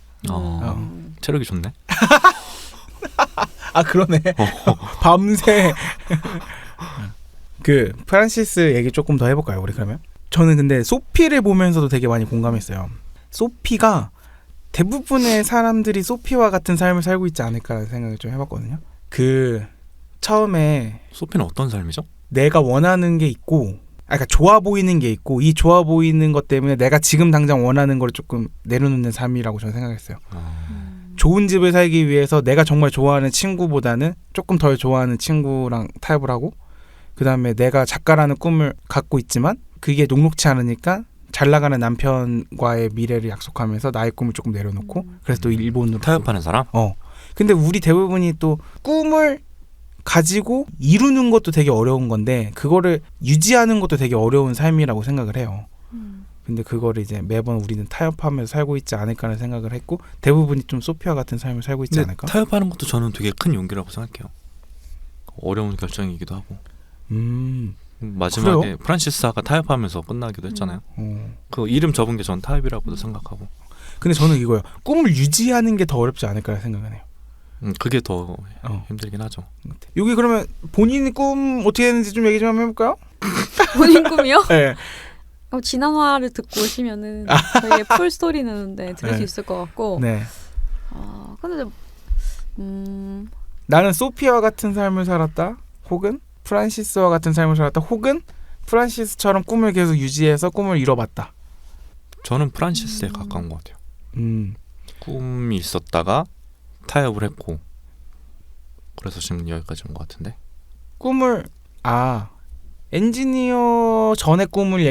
체력이 좋네. 그러네. 밤새. 그 프란시스 얘기 조금 더 해볼까요, 우리 그러면? 저는 근데 소피를 보면서도 되게 많이 공감했어요. 소피가 대부분의 사람들이 소피와 같은 삶을 살고 있지 않을까라는 생각을 좀 해봤거든요. 처음에 소피는 어떤 삶이죠? 내가 원하는 게 있고, 그러니까 좋아 보이는 게 있고, 이 좋아 보이는 것 때문에 내가 지금 당장 원하는 걸 조금 내려놓는 삶이라고 저는 생각했어요. 좋은 집을 살기 위해서 내가 정말 좋아하는 친구보다는 조금 덜 좋아하는 친구랑 타협을 하고, 그 다음에 내가 작가라는 꿈을 갖고 있지만 그게 녹록치 않으니까 잘 나가는 남편과의 미래를 약속하면서 나의 꿈을 조금 내려놓고, 그래서 또 일본으로 타협하는 사람? 근데 우리 대부분이 또 꿈을 가지고 이루는 것도 되게 어려운 건데 그거를 유지하는 것도 되게 어려운 삶이라고 생각을 해요. 근데 그거를 이제 매번 우리는 타협하면서 살고 있지 않을까라는 생각을 했고, 대부분이 좀 소피아 같은 삶을 살고 있지 않을까? 타협하는 것도 저는 되게 큰 용기라고 생각해요. 어려운 결정이기도 하고. 마지막에 그래요? 프란시스가 타협하면서 끝나기도 했잖아요. 그 이름 접은 게 전 타협이라고도 생각하고. 근데 저는 이거요. 꿈을 유지하는 게 더 어렵지 않을까 생각을 해요. 그게 더 힘들긴 하죠. 여기 그러면 본인 꿈 어떻게 했는지 좀 얘기 좀 한번 해볼까요? 본인 꿈이요? 네. 지난화를 듣고 오시면은 저희의 풀 스토리는 들을 수 있을 것 같고. 네. 근데 나는 소피아와 같은 삶을 살았다. 혹은 프란시스와 같은 삶을 살았다. 혹은 프란시스처럼 꿈을 계속 유지해서 꿈을 이뤄봤다. 저는 프란시스에 가까운 것 같아요. 꿈이 있었다가 타협을 했고, 그래서 지금 여기까지 온 것 같은데. 꿈을 엔지니어 전에 꿈을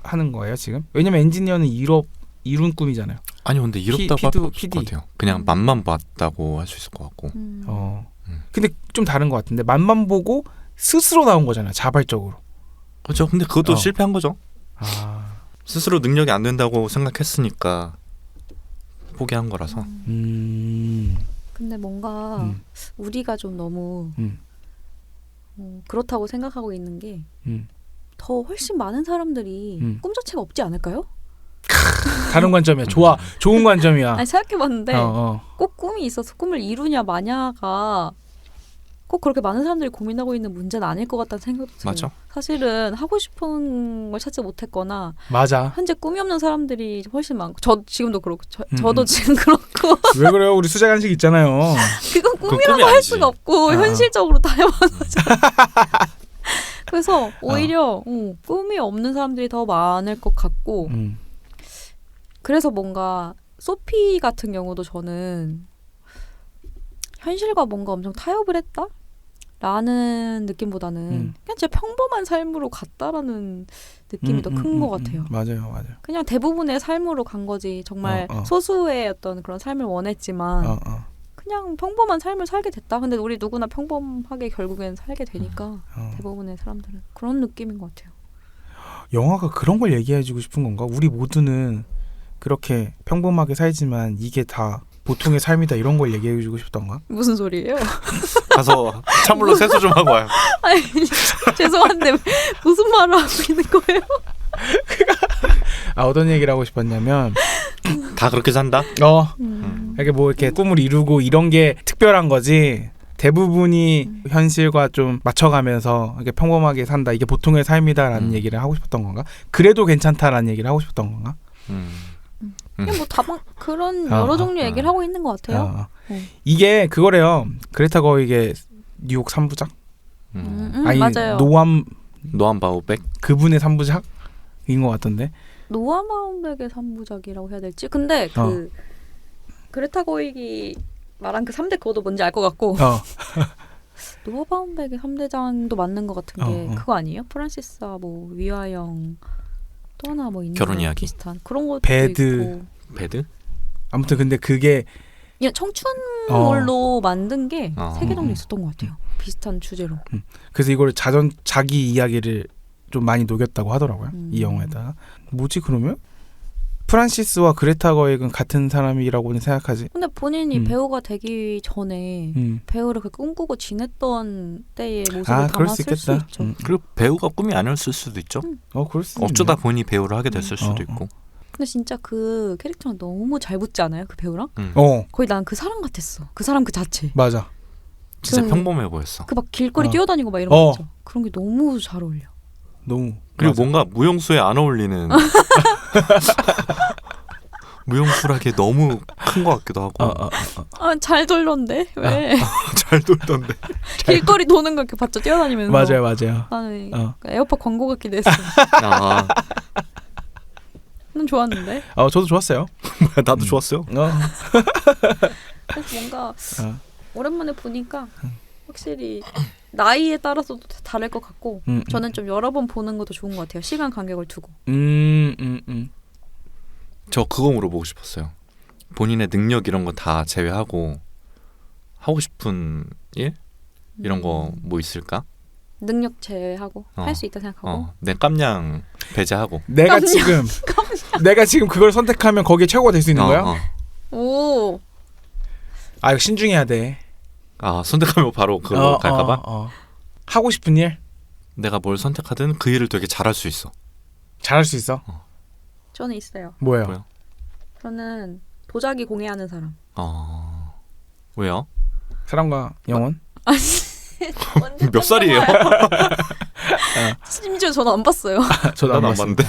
하는 거예요 지금? 왜냐면 엔지니어는 이룬 꿈이잖아요. 아니 근데 이롭다고 할 수 없을 것 같아요. 그냥 맛만 봤다고 할 수 있을 것 같고. 근데 좀 다른 것 같은데 맛만 보고 스스로 나온 거잖아요. 자발적으로. 그렇죠. 근데 그것도 실패한 거죠. 스스로 능력이 안 된다고 생각했으니까 포기한 거라서. 근데 뭔가 우리가 좀 너무 그렇다고 생각하고 있는 게 더 훨씬 많은 사람들이 꿈 자체가 없지 않을까요? 다른 관점이야. 좋은 관점이야. 아니, 생각해봤는데 꼭 꿈이 있어서 꿈을 이루냐 마냐가 꼭 그렇게 많은 사람들이 고민하고 있는 문제는 아닐 것 같다는 생각도 들어요. 맞아. 사실은 하고 싶은 걸 찾지 못했거나 맞아. 현재 꿈이 없는 사람들이 훨씬 많고, 저 지금도 그렇고 저도 지금 그렇고. 왜 그래요? 우리 수자 간식 있잖아요. 그건 꿈이라고 할 수가 없고 현실적으로 타협하는 거잖아. 그래서 오히려 꿈이 없는 사람들이 더 많을 것 같고, 그래서 뭔가 소피 같은 경우도 저는 현실과 뭔가 엄청 타협을 했다? 라는 느낌보다는 그냥 진짜 평범한 삶으로 갔다라는 느낌이 더 큰 것 같아요. 맞아요. 그냥 대부분의 삶으로 간 거지. 정말 소수의 어떤 그런 삶을 원했지만 그냥 평범한 삶을 살게 됐다. 근데 우리 누구나 평범하게 결국엔 살게 되니까 대부분의 사람들은 그런 느낌인 것 같아요. 영화가 그런 걸 얘기해주고 싶은 건가? 우리 모두는 그렇게 평범하게 살지만 이게 다 보통의 삶이다, 이런 걸 얘기해주고 싶던가? 무슨 소리예요? 가서 찬물로 세수 좀 하고 와요. 아니, 죄송한데 무슨 말을 하고 있는 거예요? 어떤 얘기를 하고 싶었냐면 다 그렇게 산다? 이게 뭐 이렇게 꿈을 이루고 이런 게 특별한 거지, 대부분이 현실과 좀 맞춰가면서 이렇게 평범하게 산다, 이게 보통의 삶이다라는 얘기를 하고 싶었던 건가? 그래도 괜찮다라는 얘기를 하고 싶었던 건가? 그냥 뭐 다방 그런 여러 종류 얘기를 하고 있는 것 같아요. 이게 그거래요. 그레타 거이게 뉴욕 3부작? 아니, 맞아요. 노암 바우백? 그분의 3부작인 것 같던데. 노암 바우백의 3부작이라고 해야 될지. 근데 그 그레타 거이기 말한 그 3대 그것도 뭔지 알 것 같고. 노아 바움백의 3대장도 맞는 것 같은 게 그거 아니에요? 프란시스와 뭐 위화영 또 하나 뭐 있는 결혼 이야기 비슷한 그런 것도 배드. 있고. 배드? 아무튼 근데 그게 그냥 청춘물로 만든 게 3개 정도 있었던 것 같아요. 비슷한 주제로. 그래서 이걸 자기 이야기를 좀 많이 녹였다고 하더라고요. 이 영화에다가. 뭐지 그러면? 프란시스와 그레타 거익은 같은 사람이라고는 생각하지. 근데 본인이 배우가 되기 전에 배우를 그렇게 꿈꾸고 지냈던 때의 모습을 담았을 수 있죠. 그리고 배우가 꿈이 아니었을 수도 있죠. 그럴 수 어쩌다 보니 배우를 하게 됐을 수도 있고. 근데 진짜 그 캐릭터랑 너무 잘 붙지 않아요? 그 배우랑? 거의 난 그 사람 같았어. 그 사람 그 자체. 맞아. 진짜 평범해 보였어. 그 막 길거리 뛰어다니고 막 이런 거 있죠. 그런 게 너무 잘 어울려. 너무. 그리고 맞아. 뭔가 무용수에 안 어울리는 무용수라기에 너무 큰 것 같기도 하고. 잘 돌던데? 왜? 잘 돌던데. 길거리 도는 거 이렇게 봤죠? 뛰어다니면서. 맞아요. 나는 에어팟 광고 같기도 했어. 난 좋았는데. 저도 좋았어요. 나도 좋았어요. 그래서 뭔가 오랜만에 보니까 확실히 나이에 따라서도 다를 것 같고 저는 좀 여러 번 보는 것도 좋은 것 같아요. 시간 간격을 두고. 저 그거 물어보고 싶었어요. 본인의 능력 이런 거 다 제외하고 하고 싶은 일? 이런 거 뭐 있을까? 능력 제외하고 할 수 있다 생각하고 내 깜냥 배제하고 내가 지금 그걸 선택하면 거기에 최고가 될 수 있는 거야? 오. 이거 신중해야 돼. 선택하면 바로 그거 갈까봐? 하고 싶은 일? 내가 뭘 선택하든 그 일을 되게 잘할 수 있어. 잘할 수 있어? 저는 있어요. 뭐예요? 저는 도자기 공예하는 사람. 왜요? 사람과 영혼? 몇 살이에요? 심지어 저는 안 봤어요. 저도 안 봤는데.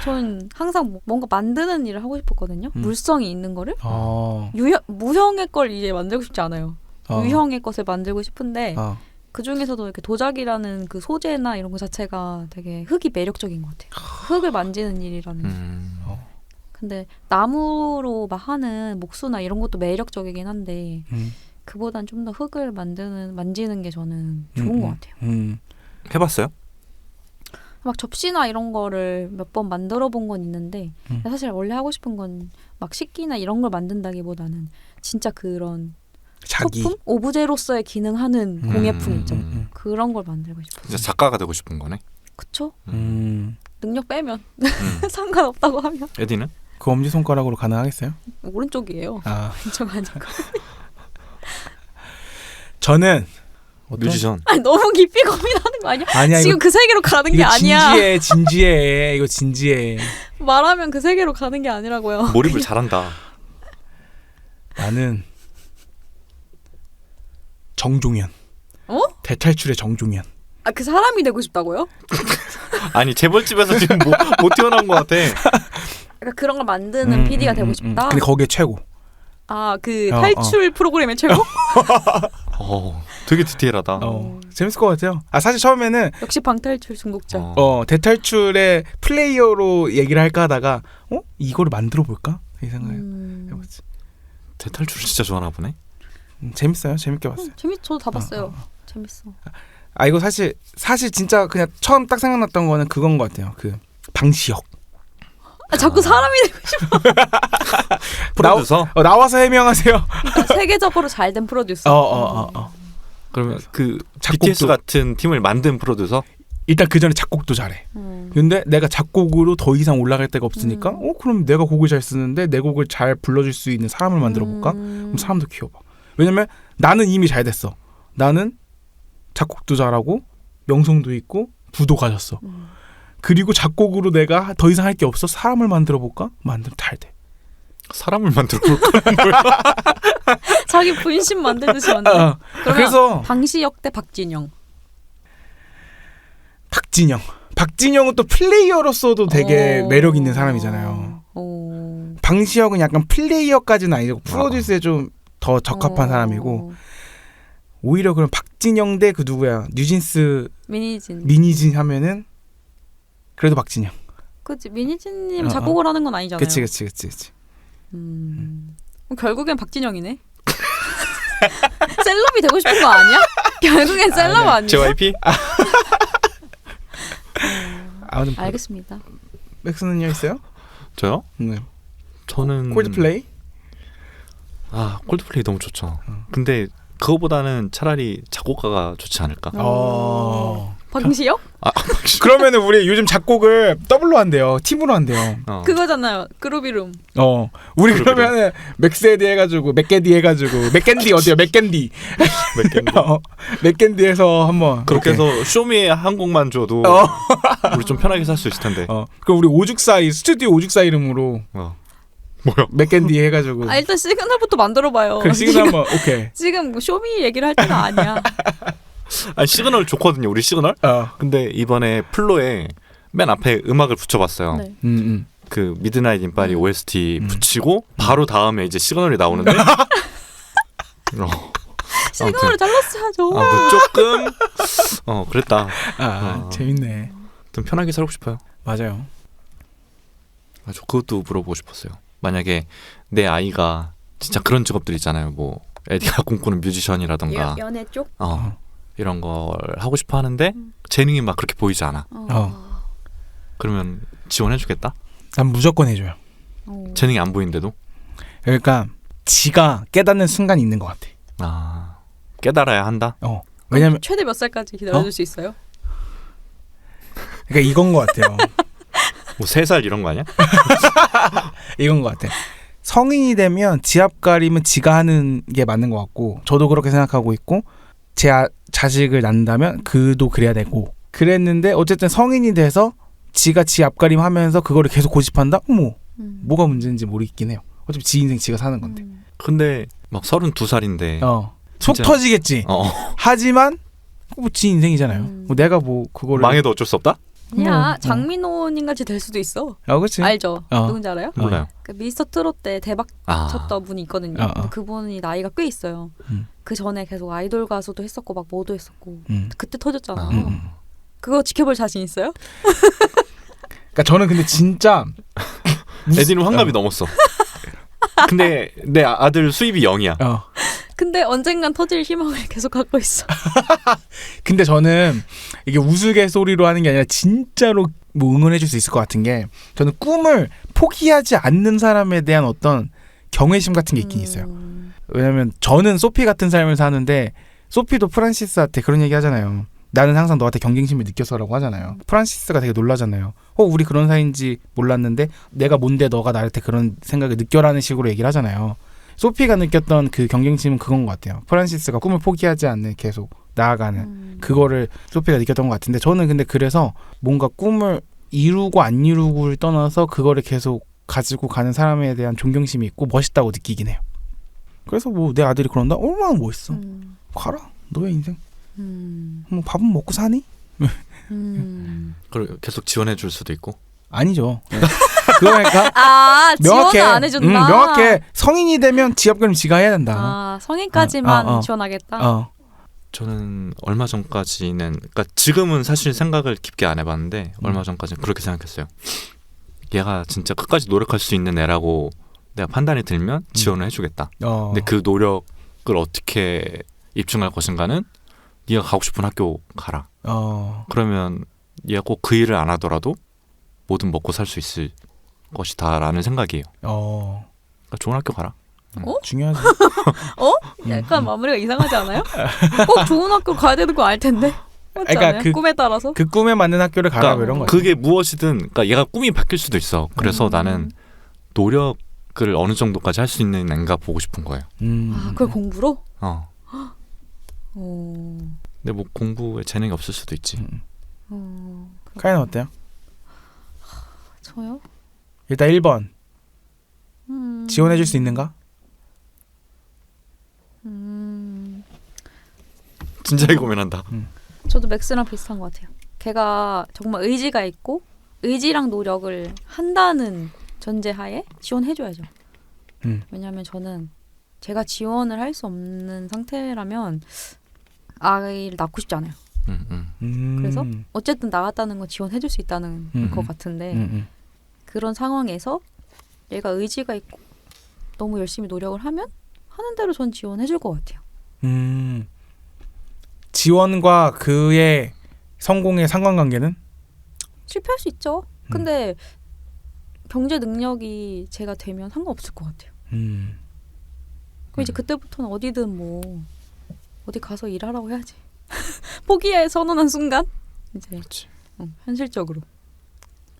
저는 항상 뭔가 만드는 일을 하고 싶었거든요. 물성이 있는 거를. 무형의 걸 이제 만들고 싶지 않아요. 유형의 것을 만들고 싶은데 그 중에서도 이렇게 도자기라는 그 소재나 이런 거 자체가 되게 흙이 매력적인 것 같아요. 흙을 만지는 일이라는. 근데 나무로 막 하는 목수나 이런 것도 매력적이긴 한데 그보단 좀 더 흙을 만지는 게 저는 좋은 것 같아요. 해봤어요? 막 접시나 이런 거를 몇 번 만들어 본 건 있는데 사실 원래 하고 싶은 건 막 식기나 이런 걸 만든다기보다는 진짜 그런 소품? 오브제로서의 기능하는 공예품 있죠. 그런 걸 만들고 싶어요. 진짜 작가가 되고 싶은 거네. 그쵸? 능력 빼면 상관없다고 하면. 에디는? 그 엄지손가락으로 가능하겠어요? 오른쪽이에요. 왼쪽 아니고. 저는 뮤지션. 너무 깊이 고민하는 거 아니야? 아니야 지금 그 세계로 가는 게 아니야. 진지해. 이거 진지해. 말하면 그 세계로 가는 게 아니라고요. 몰입을 잘한다. 나는 정종현. 대탈출의 정종현. 그 사람이 되고 싶다고요? 아니 재벌집에서 지금 못 태어난 것 같아. 그러니까 그런 걸 만드는 PD가 되고 싶다. 근데 거기에 최고. 탈출 프로그램의 최고? 되게 디테일하다. 재밌을 것 같아요. 사실 처음에는 역시 방탈출 중국자. 대탈출의 플레이어로 얘기를 할까 하다가 이거를 만들어 볼까? 이 생각을 해봤지. 대탈출을 진짜 좋아하나 보네. 재밌어요. 재밌게 봤어요. 저도 다 봤어요. 재밌어. 이거 사실 진짜 그냥 처음 딱 생각났던 거는 그건 것 같아요. 그 방시혁. 자꾸 사람이 되고 싶어. 프로듀서? 나와서 해명하세요. 그러니까 세계적으로 잘된 프로듀서. 그러면 그 BTS 같은 팀을 만든 프로듀서? 일단 그 전에 작곡도 잘해. 근데 내가 작곡으로 더 이상 올라갈 데가 없으니까 그럼 내가 곡을 잘 쓰는데 내 곡을 잘 불러줄 수 있는 사람을 만들어 볼까? 그럼 사람도 키워봐. 왜냐면 나는 이미 잘 됐어. 나는 작곡도 잘하고 명성도 있고 부도 가졌어. 그리고 작곡으로 내가 더 이상 할 게 없어. 사람을 만들어 볼까? 만들면 잘 돼. 사람을 만들어 볼까? 자기 분신 만들듯이 만들어. 그래서 방시혁 대 박진영. 박진영은 또 플레이어로서도 되게 매력 있는 사람이잖아요. 방시혁은 약간 플레이어까지는 아니고 프로듀스에 좀 더 적합한 사람이고 오히려 그럼 박진영 대 그 누구야? 뉴진스 미니진 하면은 그래도 박진영. 그치. 미니진님 작곡을 하는 건 아니잖아요. 그치. 결국엔 박진영이네. 셀럽이 되고 싶은 거 아니야? 결국엔 셀럽 아니야? JYP? 알겠습니다. 맥스는요 있어요? 저요? 네. 저는 콜드플레이? 콜드플레이 너무 좋죠. 근데 그거보다는 차라리 작곡가가 좋지 않을까? 방시혁? 그러면은 우리 요즘 작곡을 더블로 한대요. 팀으로 한대요. 그거잖아요. 그루비룸. 우리 그러면은 맥세디 해가지고 맥겐디 어디요? 맥겐디 맥겐디에서 한번 그렇게 해서 쇼미에 한 곡만 줘도 우리 좀 편하게 살 수 있을 텐데. 그럼 우리 오죽사이 스튜디오 오죽사 이름으로 뭐야? 맥겐디 해가지고 일단 시그널부터 만들어봐요. 그 시그널 한번 오케이. 지금 쇼미 얘기를 할 때가 아니야. 시그널 좋거든요. 우리 시그널. 근데 이번에 플로에 맨 앞에 음악을 붙여봤어요. 네. 그 미드나잇 인 파리 OST 붙이고 바로 다음에 이제 시그널이 나오는데 시그널을 잘랐어야죠. 조금 그랬다. 재밌네. 좀 편하게 살고 싶어요. 맞아요. 맞아. 그것도 물어보고 싶었어요. 만약에 내 아이가 진짜 그런 직업들 있잖아요. 뭐 에디가 꿈꾸는 뮤지션이라던가 연애 쪽? 이런 걸 하고 싶어 하는데 재능이 막 그렇게 보이지 않아. 그러면 지원해주겠다? 난 무조건 해줘요. 재능이 안 보이는데도? 그러니까 지가 깨닫는 순간이 있는 것 같아. 아, 깨달아야 한다? 왜냐면 최대 몇 살까지 기다려줄 수 있어요? 그러니까 이건 것 같아요. 뭐 3살 이런 거 아니야? 이건 것 같아. 성인이 되면 지압 가림은 지가 하는 게 맞는 것 같고, 저도 그렇게 생각하고 있고, 제 자식을 낳는다면 그도 그래야 되고, 그랬는데 어쨌든 성인이 돼서 지가 지 앞가림 하면서 그거를 계속 고집한다? 어머, 뭐가 문제인지 모르겠긴 해요. 어차피 지 인생 지가 사는 건데. 근데 막 32살인데 속 터지겠지. 하지만 뭐 지 인생이잖아요. 뭐 내가 뭐 그거를 망해도 어쩔 수 없다? 야, 장민호님 같이 될 수도 있어. 그렇지. 알죠? 누군지 알아요? 몰라요. 그 미스터 트롯 때 대박 쳤던 분이 있거든요. 근데 그분이 나이가 꽤 있어요. 그 전에 계속 아이돌 가수도 했었고 막 뭐도 했었고 그때 터졌잖아요. 그거 지켜볼 자신 있어요? 그러니까 저는 근데 진짜 에디는 환갑이 넘었어. 근데 내 아들 수입이 0이야. 근데 언젠간 터질 희망을 계속 갖고 있어. 근데 저는 이게 우스갯소리로 하는 게 아니라 진짜로 뭐 응원해줄 수 있을 것 같은 게, 저는 꿈을 포기하지 않는 사람에 대한 어떤 경외심 같은 게 있긴 있어요. 왜냐면 저는 소피 같은 삶을 사는데, 소피도 프란시스한테 그런 얘기 하잖아요. 나는 항상 너한테 경쟁심을 느껴서라고 하잖아요. 프란시스가 되게 놀라잖아요. 우리 그런 사이인지 몰랐는데 내가 뭔데 너가 나한테 그런 생각을 느껴라는 식으로 얘기를 하잖아요. 소피가 느꼈던 그 경쟁심은 그건 것 같아요. 프란시스가 꿈을 포기하지 않는, 계속 나아가는 그거를 소피가 느꼈던 것 같은데, 저는 근데 그래서 뭔가 꿈을 이루고 안 이루고를 떠나서 그거를 계속 가지고 가는 사람에 대한 존경심이 있고 멋있다고 느끼긴 해요. 그래서 뭐 내 아들이 그런다? 얼마나 멋있어. 가라, 너의 인생. 뭐 밥은 먹고 사니? 그리고 계속 지원해 줄 수도 있고. 아니죠. 그러니까 지원을 안 해준다. 명확해. 성인이 되면 지압금 지가 해야 된다. 성인까지만 지원하겠다. 저는 얼마 전까지는, 그러니까 지금은 사실 생각을 깊게 안 해봤는데 얼마 전까지는 그렇게 생각했어요. 얘가 진짜 끝까지 노력할 수 있는 애라고 내가 판단이 들면 지원을 해주겠다. 근데 그 노력을 어떻게 입증할 것인가는 네가 가고 싶은 학교 가라. 그러면 얘가 꼭 그 일을 안 하더라도 뭐든 먹고 살 수 있을 것이다 라는 생각이에요. 그러니까 좋은 학교 가라. 중요하지. 약간 마무리가 이상하지 않아요? 꼭 좋은 학교 가야 되는 거 알 텐데. 맞지 않아요? 꿈에 따라서. 그 꿈에 맞는 학교를 가라. 그러니까 이런 거. 그게 무엇이든, 그러니까 얘가 꿈이 바뀔 수도 있어. 그래서 나는 노력을 어느 정도까지 할 수 있는 애인가 보고 싶은 거예요. 그걸 공부로? 근데 뭐 공부에 재능이 없을 수도 있지. 카이는 어때요? 저요? 일단 1번 지원해줄 수 있는가? 진지하게 고민한다. 저도 맥스랑 비슷한 것 같아요. 걔가 정말 의지가 있고 의지랑 노력을 한다는 전제하에 지원해줘야죠. 왜냐하면 저는 제가 지원을 할 수 없는 상태라면 아이를 낳고 싶지 않아요. 그래서 어쨌든 나갔다는 건 지원해줄 수 있다는 것 같은데 그런 상황에서 얘가 의지가 있고 너무 열심히 노력을 하면 하는 대로 전 지원해줄 것 같아요. 지원과 그의 성공의 상관관계는? 실패할 수 있죠. 근데 경제 능력이 제가 되면 상관없을 것 같아요. 그럼 이제 그때부터는 어디든 뭐 어디 가서 일하라고 해야지. 포기에 선언한 순간 이제 현실적으로.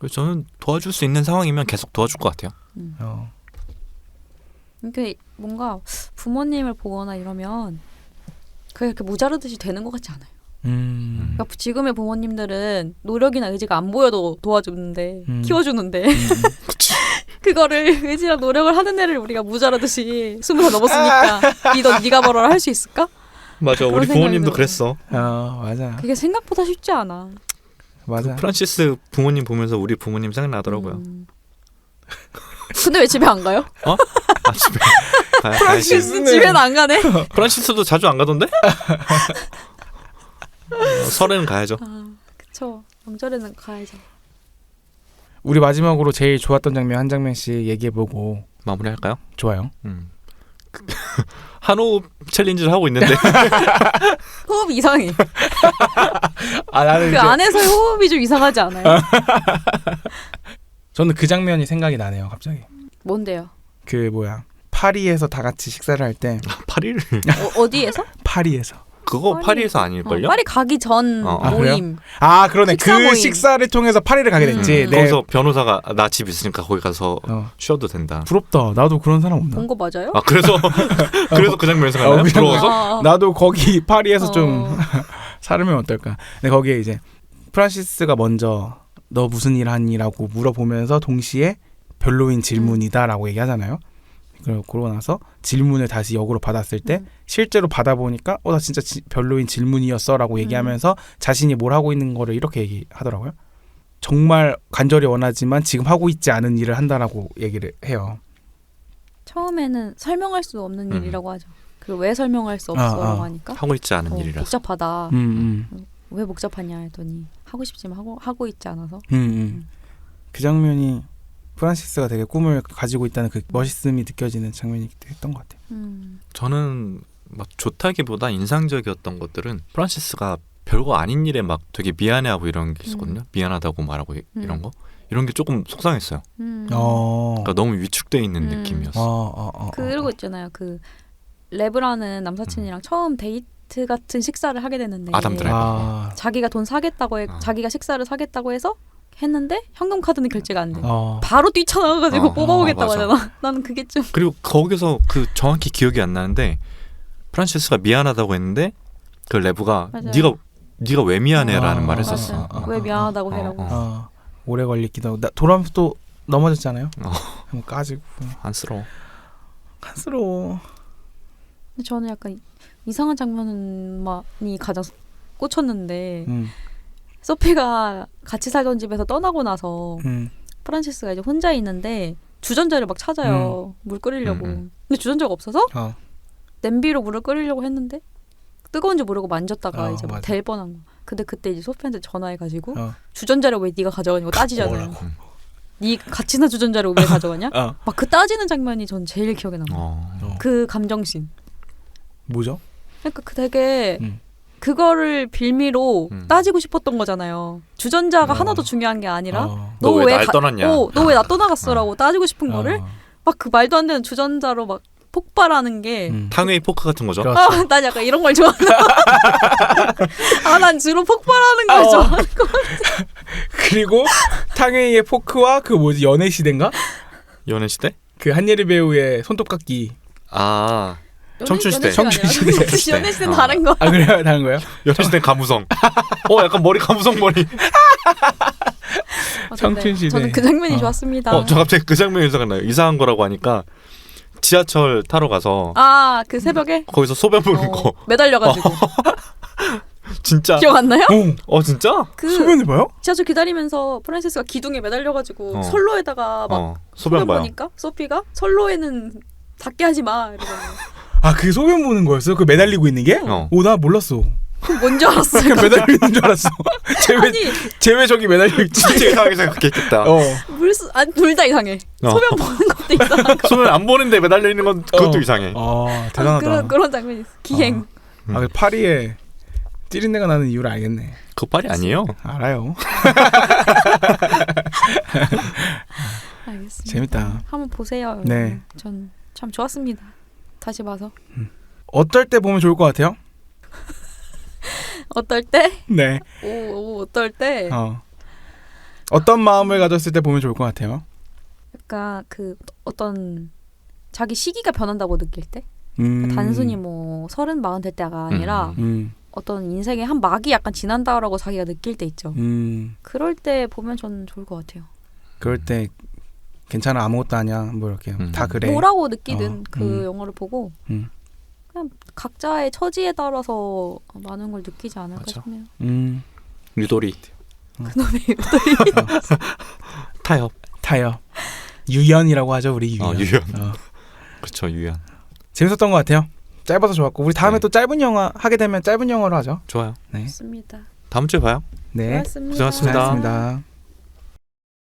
저는 도와줄 수 있는 상황이면 계속 도와줄 것 같아요. 그러니까 뭔가 부모님을 보거나 이러면 그게 이렇게 모자르듯이 되는 것 같지 않아요. 그러니까 지금의 부모님들은 노력이나 의지가 안 보여도 도와주는데 키워주는데 그거를 의지랑 노력을 하는 애를 우리가 모자라듯이 20살 넘었으니까 네가 벌어라 할 수 있을까? 맞아, 우리 부모님도 그랬어. 맞아. 그게 생각보다 쉽지 않아. 맞아. 프란시스 부모님 보면서 우리 부모님 생각나더라고요. 근데 왜 집에 안 가요? 집에 프란시스 집에는 안 가네. 프란시스도 자주 안 가던데? 설에는 가야죠. 그쵸. 명절에는 가야죠. 우리 마지막으로 제일 좋았던 장면 한 장면씩 얘기해보고 마무리할까요? 좋아요. 한호흡 챌린지를 하고 있는데 호흡이 이상해. 나는 그 안에서의 호흡이 좀 이상하지 않아요? 저는 그 장면이 생각이 나네요. 갑자기. 뭔데요? 그 파리에서 다 같이 식사를 할 때 파리를 어디에서? 파리에서. 그거 파리에서 아닐걸요? 파리 가기 전 모임. 그러네. 식사 그 모임. 식사를 통해서 파리를 가게 됐지. 네. 거기서 변호사가 나 집 있으니까 거기 가서 쉬어도 된다. 부럽다. 나도 그런 사람 없나? 본 거 맞아요? 그래서 그 장면에서 가나요? 부러워서? 나도 거기 파리에서 좀 살면 어떨까. 근데 거기에 이제 프란시스가 먼저 너 무슨 일 하니라고 물어보면서 동시에 별로인 질문이다라고 얘기하잖아요. 그러고 나서 질문을 다시 역으로 받았을 때 실제로 받아보니까 나 진짜 별로인 질문이었어라고 얘기하면서 자신이 뭘 하고 있는 거를 이렇게 얘기하더라고요. 정말 간절히 원하지만 지금 하고 있지 않은 일을 한다라고 얘기를 해요. 처음에는 설명할 수 없는 일이라고 하죠. 그 왜 설명할 수 없어라고 하니까 하고 있지 않은 일이라서 복잡하다. 왜 복잡하냐 했더니 하고 싶지만 하고 있지 않아서. 그 장면이 프란시스가 되게 꿈을 가지고 있다는 그 멋있음이 느껴지는 장면이기도 했던 것 같아요. 저는 막 좋다기보다 인상적이었던 것들은 프란시스가 별거 아닌 일에 막 되게 미안해하고 이런 게 있었거든요. 미안하다고 말하고 이런 거. 이런 게 조금 속상했어요. 그러니까 너무 위축돼 있는 느낌이었어. 그러고 있잖아요. 그 레브라는 남사친이랑 처음 데이트 같은 식사를 하게 되는데 아담 드라이버. 자기가 돈 사겠다고 자기가 식사를 사겠다고 해서 했는데 현금 카드는 결제가 안 돼. 바로 뛰쳐나가가지고 뽑아오겠다고 하잖아. 나는 그게 좀. 그리고 거기서 그 정확히 기억이 안 나는데 프란시스가 미안하다고 했는데 그 레브가 네가 왜 미안해라는 말을 했었어. 왜 미안하다고 해라고. 오래 걸리기도 하고 돌아오면서 또 넘어졌잖아요. 까지고. 안쓰러워. 근데 저는 약간 이상한 장면이 가장 꽂혔는데 소피가 같이 살던 집에서 떠나고 나서 프란시스가 이제 혼자 있는데 주전자를 막 찾아요. 물 끓이려고. 근데 주전자가 없어서 냄비로 물을 끓이려고 했는데 뜨거운지 모르고 만졌다가 이제 막 될 뻔한 거. 근데 그때 이제 소피한테 전화해가지고 주전자를 왜 네가 가져가냐고 따지잖아요. 네 같이 산 주전자를 왜 가져가냐? 막 그 따지는 장면이 전 제일 기억에 남아요. 그 감정씬. 뭐죠? 그러니까 그 되게 그거를 빌미로 따지고 싶었던 거잖아요. 주전자가 하나도 중요한 게 아니라 너 왜 날 떠났냐? 너 왜 나 떠나갔어라고 따지고 싶은 거를 막 그 말도 안 되는 주전자로 막 폭발하는 게 탕웨이 포크 같은 거죠? 난 약간 이런 걸 좋아한다. 난 주로 폭발하는 걸 좋아하는 거 같아. 그리고 탕웨이의 포크와 그 연애시대인가? 연애시대? 그 한예리 배우의 손톱깎이. 청춘시대. 연애시대는 다른 거. 그래요? 다른 거예요? 연애시대 가무성. 약간 머리 가무성 머리. 청춘시대. 저는 그 장면이 좋았습니다. 저 갑자기 그 장면이 생각나요. 이상한 거라고 하니까 지하철 타러 가서 그 새벽에 거기서 소변 보는 거 매달려가지고 진짜 기억 안 나요? 진짜? 그 소변을 봐요? 지하철 기다리면서 프란시스가 기둥에 매달려가지고 선로에다가 막 소변 보니까 소피가 선로에는 닿게 하지 마 이러잖아요. 그게 소변 보는 거였어? 그 매달리고 있는 게? 나 몰랐어. 그럼 뭔지 알았어. 그냥 매달려 있는 줄 알았어. 쟤왜 저기 매달려 있지? 진짜 이상하게 생각했겠다. 둘 다 이상해. 소변 보는 것도 이상하고. 소변 안 보는데 매달려 있는 건 그것도 이상해. 대단하다. 그런 장면이 있어. 기행. 파리에 찌린내가 나는 이유를 알겠네. 그거 파리 아니에요? 알아요. 알겠습니다. 재밌다. 한번 보세요. 네. 전 참 좋았습니다. 다시 봐서. 어떨 때 보면 좋을 것 같아요? 어떨 때? 네. 어떨 때? 어떤 마음을 가졌을 때 보면 좋을 것 같아요? 그러니까 그 어떤 자기 시기가 변한다고 느낄 때? 그러니까 단순히 30, 40 될 때가 아니라 어떤 인생의 한 막이 약간 지난다라고 자기가 느낄 때 있죠. 그럴 때 보면 저는 좋을 것 같아요. 그럴 때 괜찮아 아무것도 아니야 뭐 이렇게 다 그래. 뭐라고 느끼든 그 영화를 보고 그냥 각자의 처지에 따라서 많은 걸 느끼지 않을까 싶네요. 유도리. 그놈의 유도리. 타협. 유연이라고 하죠 우리 유연. 유연. 그렇죠 유연. 재밌었던 것 같아요. 짧아서 좋았고 우리 다음에 또 짧은 영화 하게 되면 짧은 영화로 하죠. 좋아요. 좋습니다. 다음 주에 봐요. 네. 고맙습니다. 고생하셨습니다. 고생하셨습니다.